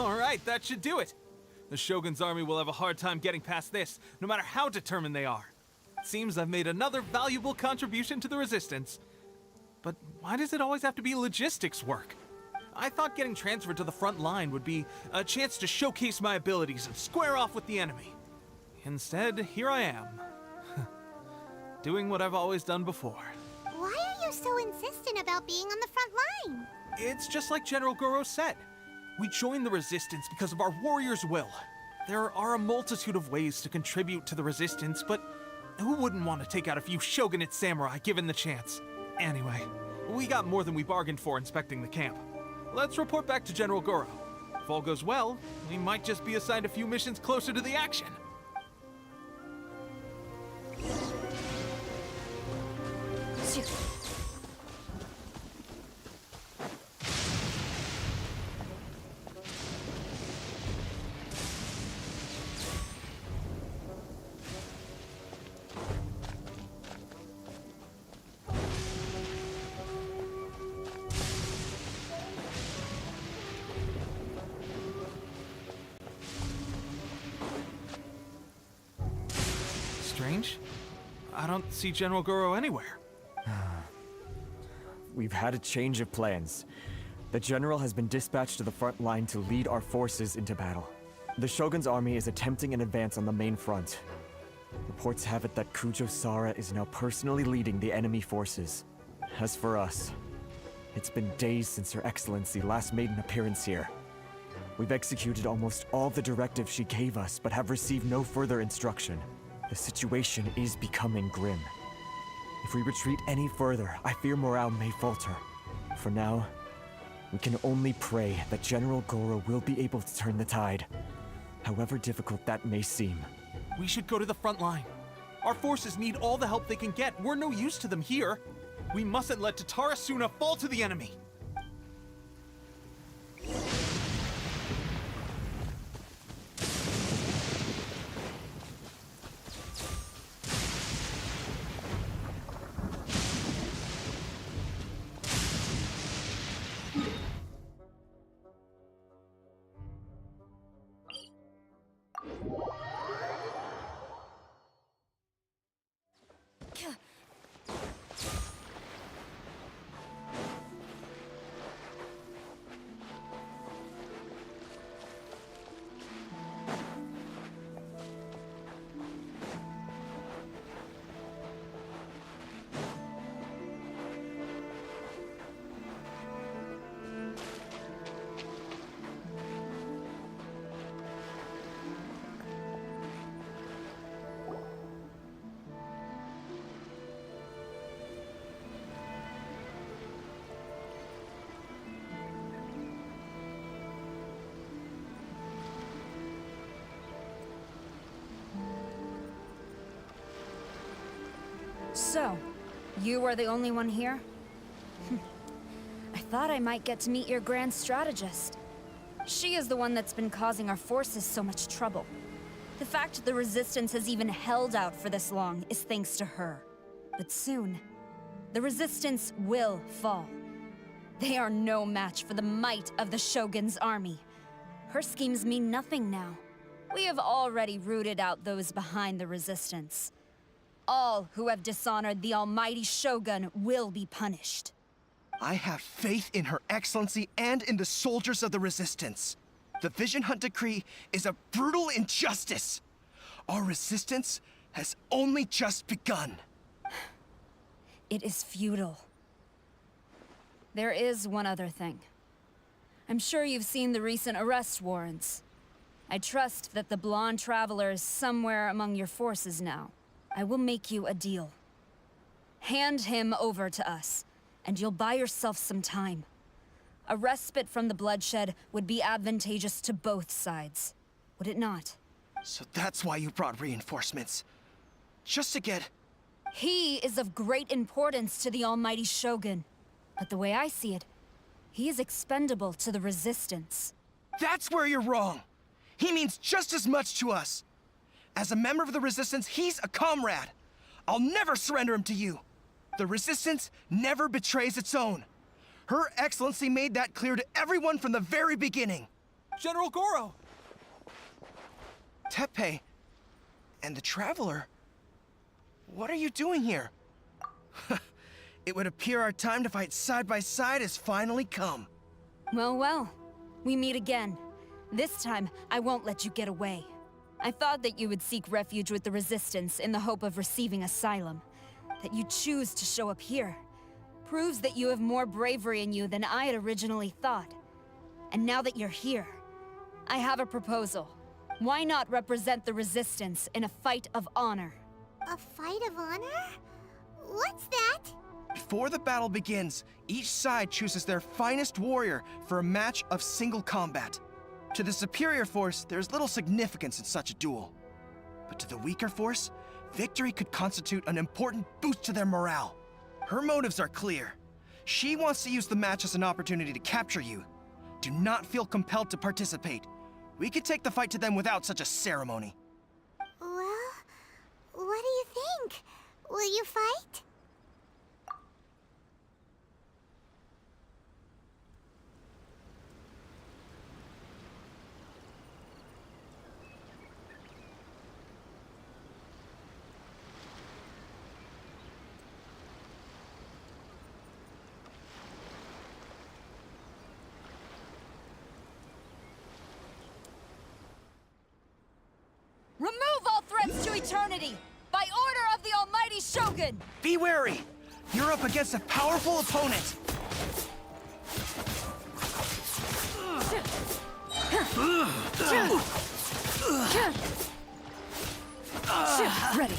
All right, that should do it. The Shogun's army will have a hard time getting past this, no matter how determined they are. It seems I've made another valuable contribution to the Resistance. But why does it always have to be logistics work? I thought getting transferred to the front line would be a chance to showcase my abilities and square off with the enemy. Instead, here I am. Doing what I've always done before. Why are you so insistent about being on the front line? It's just like General Goro said. We joined the Resistance because of our warrior's will. There are a multitude of ways to contribute to the Resistance, but who wouldn't want to take out a few shogunate samurai given the chance? Anyway, we got more than we bargained for inspecting the camp. Let's report back to General Goro. If all goes well, we might just be assigned a few missions closer to the action. Strange. I don't see General Goro anywhere. We've had a change of plans. The general has been dispatched to the front line to lead our forces into battle. The Shogun's army is attempting an advance on the main front. Reports have it that Kujo Sara is now personally leading the enemy forces. As for us, it's been days since Her Excellency last made an appearance here. We've executed almost all the directives she gave us, but have received no further instruction. The situation is becoming grim. If we retreat any further, I fear morale may falter. For now, we can only pray that General Goro will be able to turn the tide, however difficult that may seem. We should go to the front line. Our forces need all the help they can get. We're no use to them here. We mustn't let Tatara Suna fall to the enemy. So, you are the only one here? I thought I might get to meet your grand strategist. She is the one that's been causing our forces so much trouble. The fact the Resistance has even held out for this long is thanks to her. But soon, the Resistance will fall. They are no match for the might of the Shogun's army. Her schemes mean nothing now. We have already rooted out those behind the Resistance. All who have dishonored the almighty Shogun will be punished. I have faith in Her Excellency and in the soldiers of the Resistance. The Vision Hunt Decree is a brutal injustice. Our resistance has only just begun. It is futile. There is one other thing. I'm sure you've seen the recent arrest warrants. I trust that the blonde traveler is somewhere among your forces now. I will make you a deal. Hand him over to us, and you'll buy yourself some time. A respite from the bloodshed would be advantageous to both sides, would it not? So that's why you brought reinforcements. Just to get... He is of great importance to the almighty Shogun. But the way I see it, he is expendable to the Resistance. That's where you're wrong! He means just as much to us! As a member of the Resistance, he's a comrade! I'll never surrender him to you! The Resistance never betrays its own. Her Excellency made that clear to everyone from the very beginning. General Goro! Tepe and the Traveler. What are you doing here? It would appear our time to fight side by side has finally come. Well, well. We meet again. This time, I won't let you get away. I thought that you would seek refuge with the Resistance in the hope of receiving asylum. That you choose to show up here proves that you have more bravery in you than I had originally thought. And now that you're here, I have a proposal. Why not represent the Resistance in a fight of honor? A fight of honor? What's that? Before the battle begins, each side chooses their finest warrior for a match of single combat. To the superior force, there's little significance in such a duel. But to the weaker force, victory could constitute an important boost to their morale. Her motives are clear. She wants to use the match as an opportunity to capture you. Do not feel compelled to participate. We could take the fight to them without such a ceremony. Well, what do you think? Will you fight? Remove all threats to eternity! By order of the Almighty Shogun! Be wary! You're up against a powerful opponent! Ready.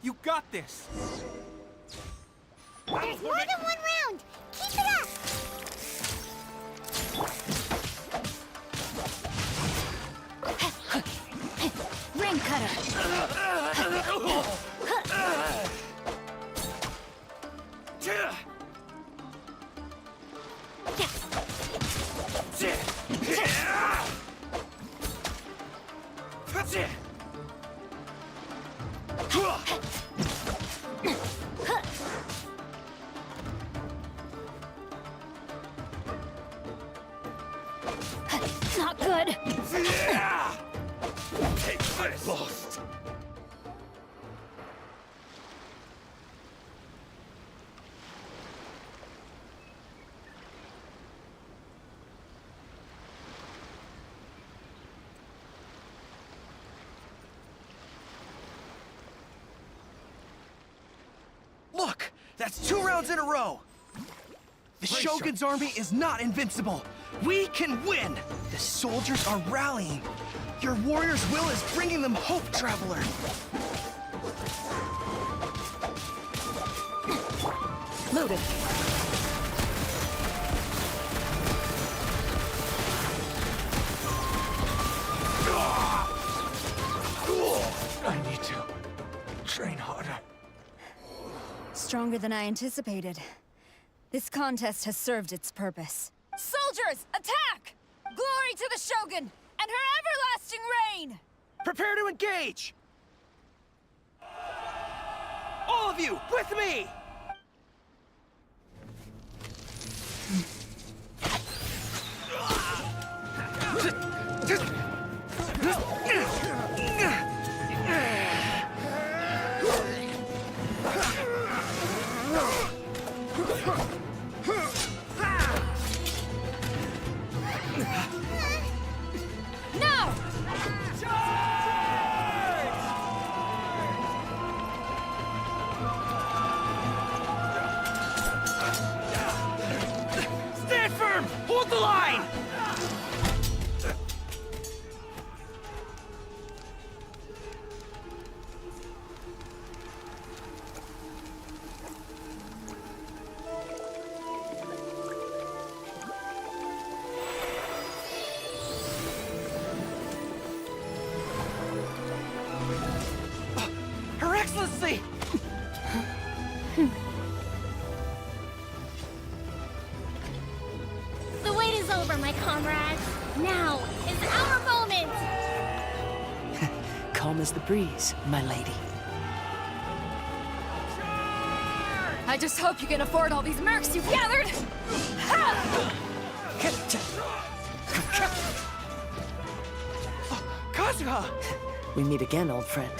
You got this! There's more than one round! Keep it up! Ring cutter! Not good. Take this! Lost. Look! That's 2 rounds in a row! The Shogun's army is not invincible! We can win! The soldiers are rallying! Your warrior's will is bringing them hope, Traveler! Loaded. I need to train harder. Stronger than I anticipated. This contest has served its purpose. Soldiers, attack! Glory to the Shogun and her everlasting reign! Prepare to engage! All of you, with me! Now! Stand firm! Hold the line! Her Excellency! calm as the breeze, my lady. I just hope you can afford all these mercs you've gathered! Kazuha! We meet again, old friend.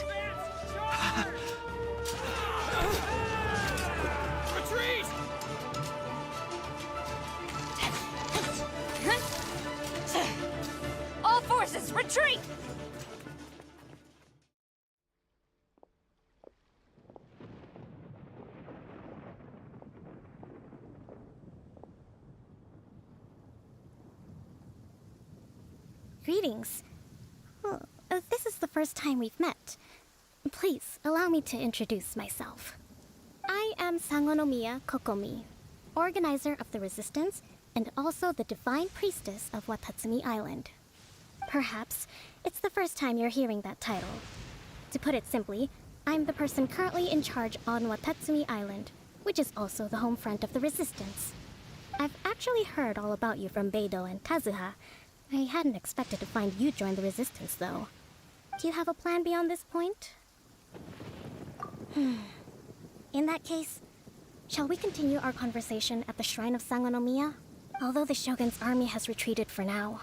Retreat! All forces, retreat! Greetings. Well, this is the first time we've met. Please, allow me to introduce myself. I am Sangonomiya Kokomi, organizer of the Resistance and also the Divine Priestess of Watatsumi Island. Perhaps it's the first time you're hearing that title. To put it simply, I'm the person currently in charge on Watatsumi Island, which is also the home front of the Resistance. I've actually heard all about you from Beidou and Kazuha. I hadn't expected to find you join the Resistance, though. Do you have a plan beyond this point? In that case, shall we continue our conversation at the Shrine of Sangonomiya? Although the Shogun's army has retreated for now,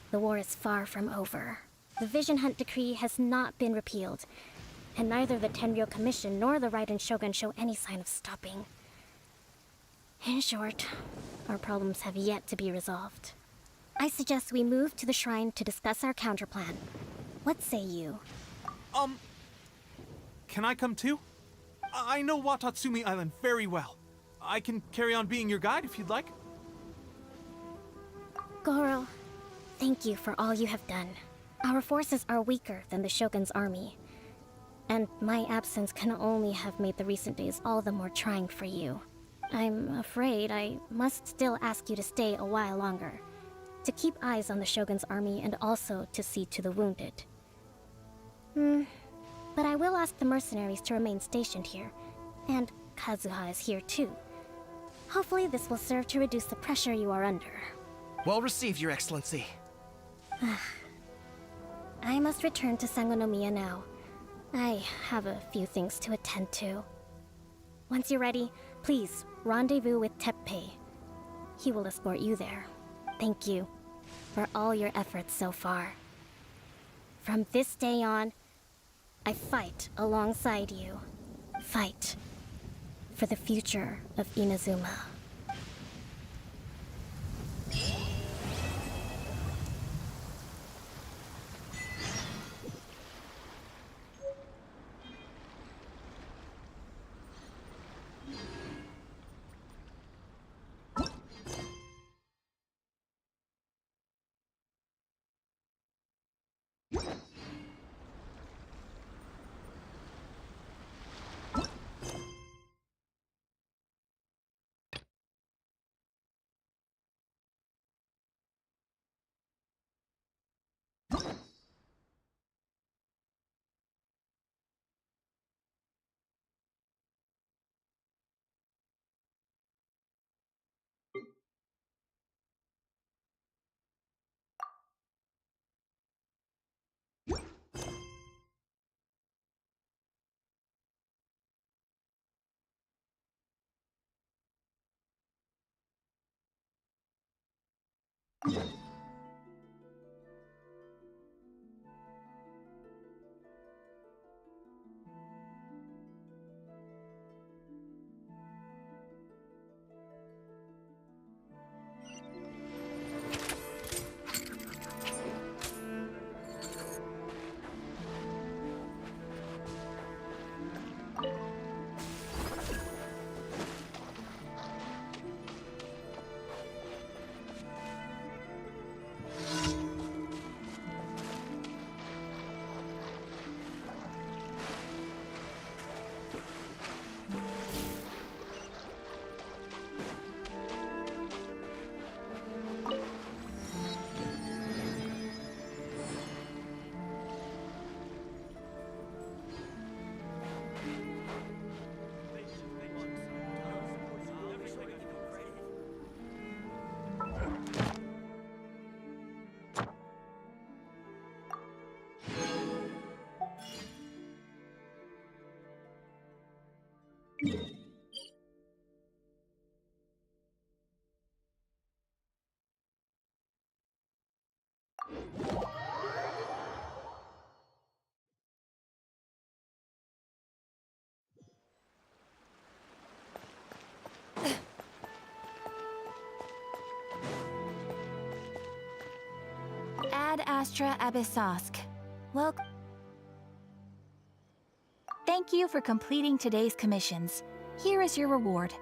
the war is far from over. The Vision Hunt Decree has not been repealed, and neither the Tenryo Commission nor the Raiden Shogun show any sign of stopping. In short, our problems have yet to be resolved. I suggest we move to the shrine to discuss our counterplan. What say you? Can I come too? I know Watatsumi Island very well. I can carry on being your guide if you'd like. Goro, thank you for all you have done. Our forces are weaker than the Shogun's army, and my absence can only have made the recent days all the more trying for you. I'm afraid I must still ask you to stay a while longer, to keep eyes on the Shogun's army and also to see to the wounded. But I will ask the mercenaries to remain stationed here, and Kazuha is here too. Hopefully this will serve to reduce the pressure you are under. Well received, Your Excellency. I must return to Sangonomiya now. I have a few things to attend to. Once you're ready, please rendezvous with Teppei. He will escort you there. Thank you for all your efforts so far. From this day on, I fight alongside you. Fight for the future of Inazuma. Astra Abyssosk. Welcome. Thank you for completing today's commissions. Here is your reward.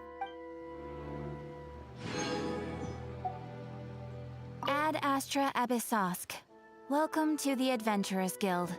Ad Astra Abyssosk. Welcome to the Adventurers Guild.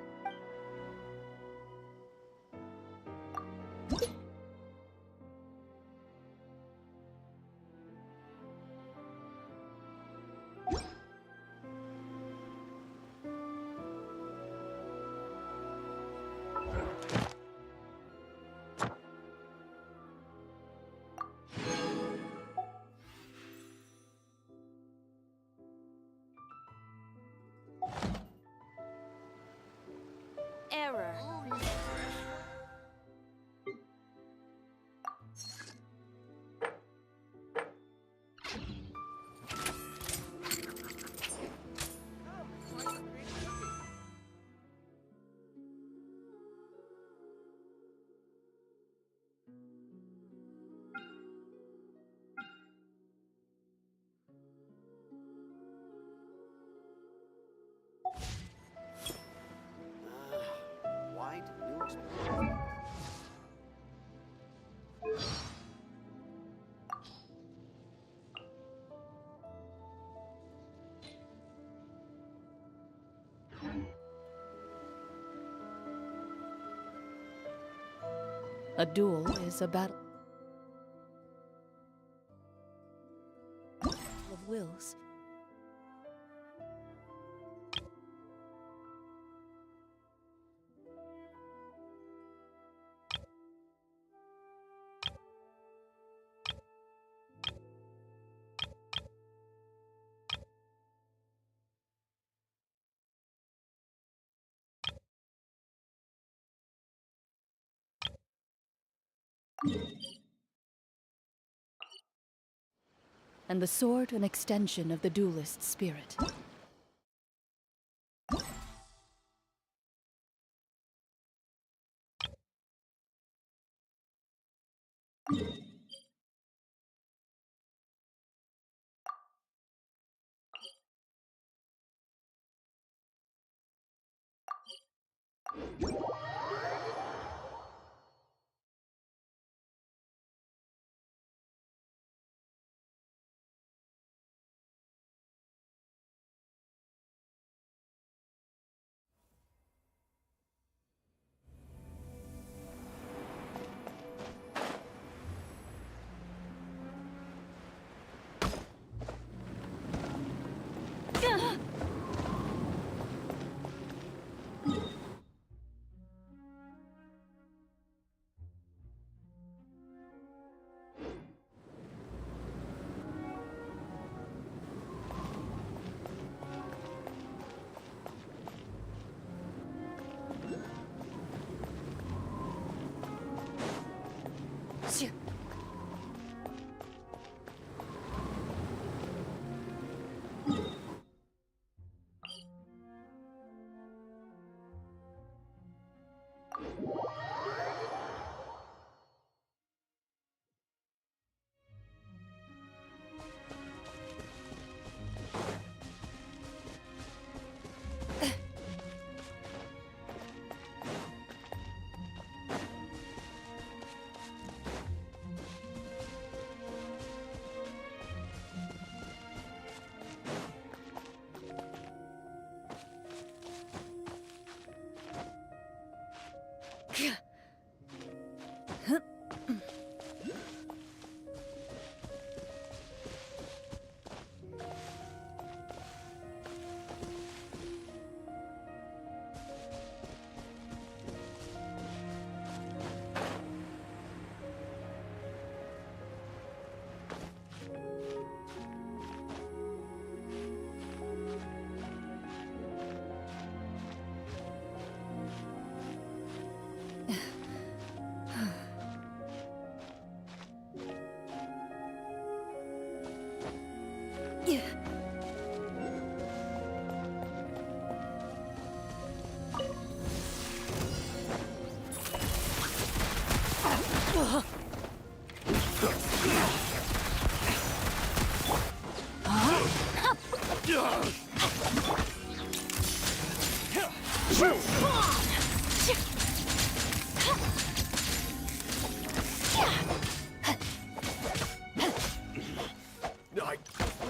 Error. Why do new explorers? A duel is a battle of wills. And the sword an extension of the duelist's spirit. I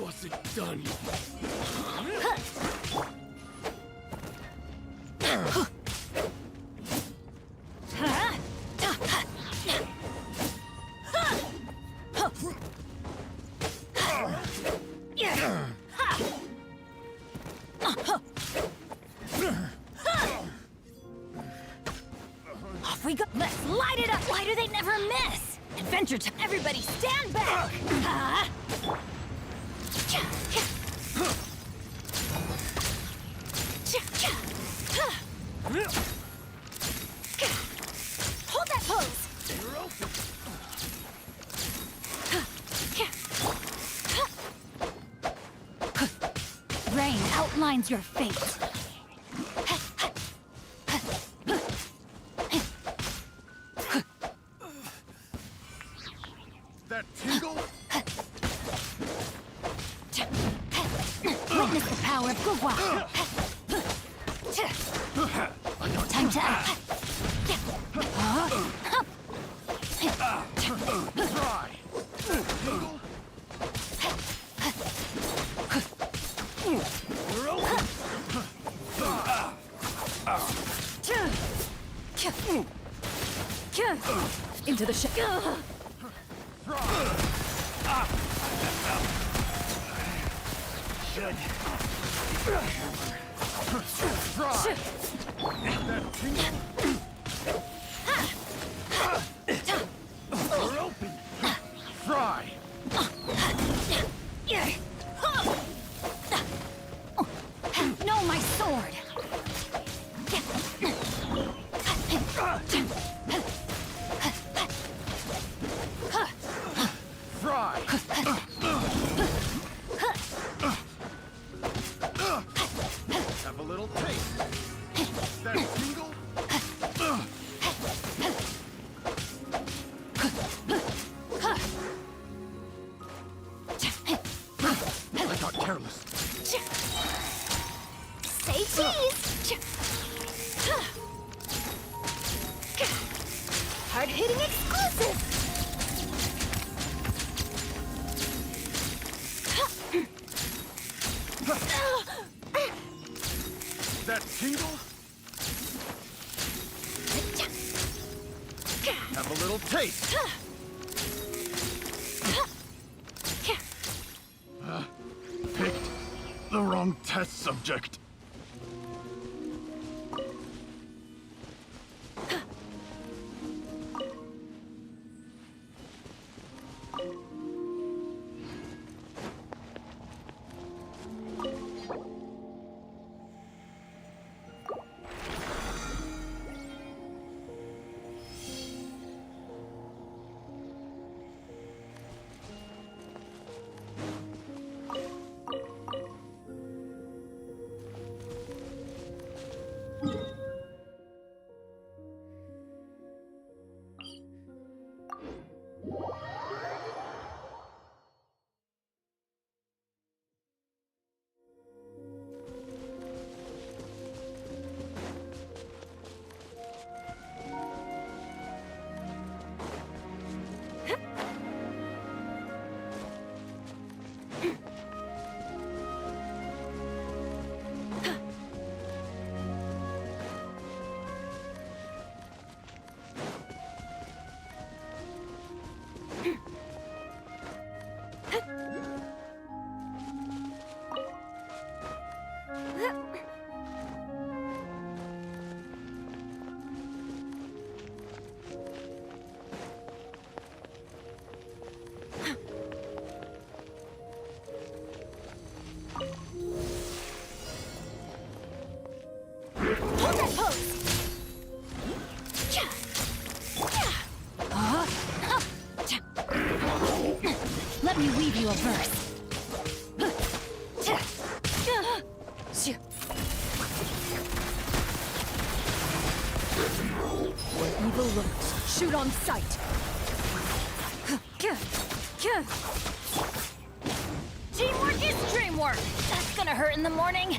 wasn't done. Off we go. Let's light it up. Why do they never miss? Adventure time. Everybody stand back. Hold that pose. Rain outlines your fate. That tingle? Witness the power of Gugwa. Time to act. Try. Tingle? You're open. Into the ship. Should. Try. That tingle? You're open. Try. No, my sword. Try. Have a little taste. That tingle? I got careless. Say cheese! Hard-hitting exclusive! That tingle? Have a little taste. Picked the wrong test subject. Hold that pose! Let me weave you a verse. Where evil lurks, shoot on sight. Teamwork is dreamwork. That's gonna hurt in the morning.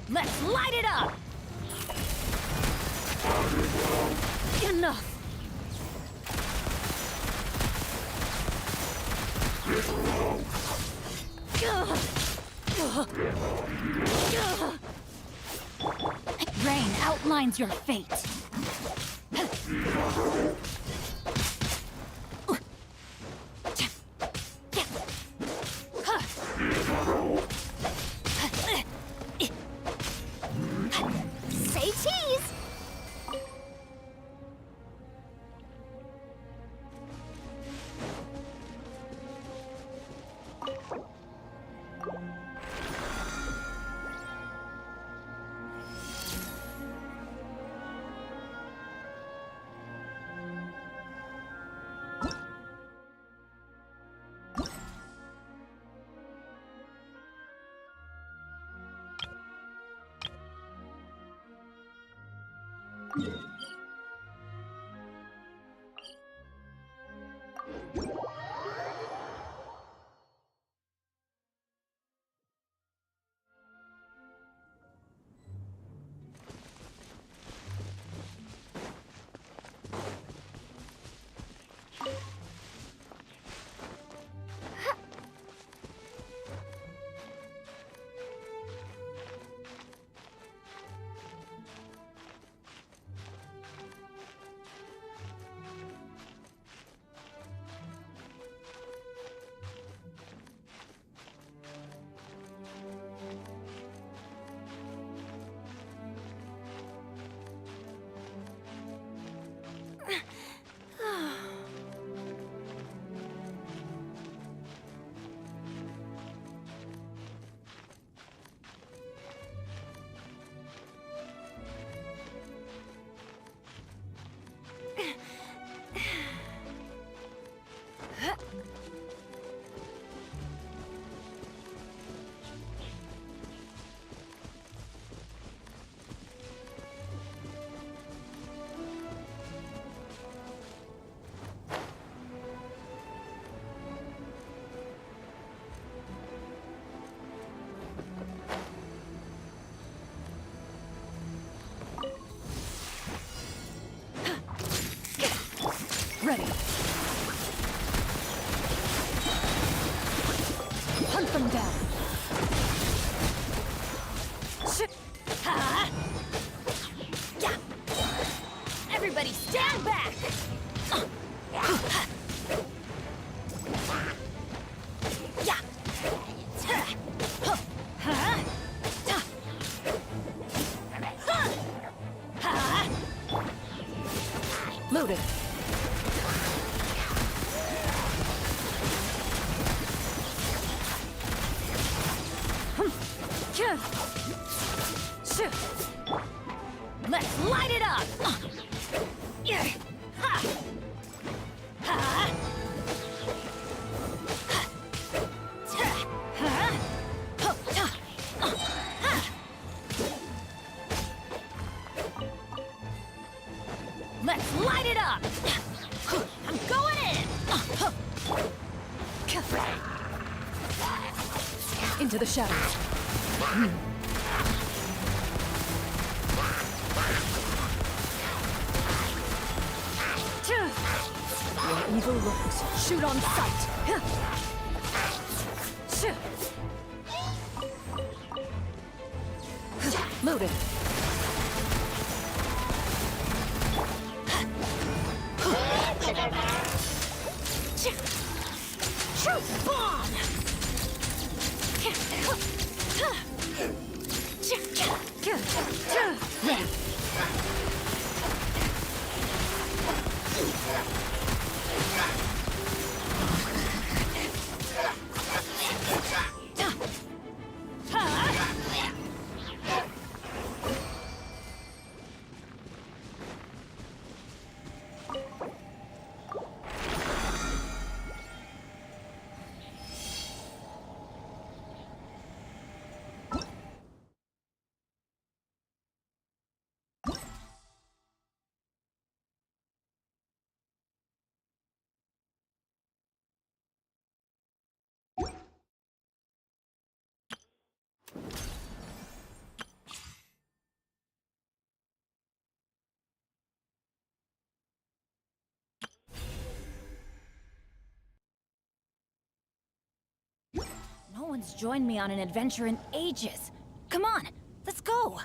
Let's light it up. enough! Rain outlines your fate. Say cheese! Ready. Hunt them down. Yeah. Everybody stand back! Yeah. Loaded. Let's light it up! Let's light it up! I'm going in! Into the shadows. Where evil lurks, shoot on sight. Loaded. Truth bomb! one's joined me on an adventure in ages. Come on, let's go!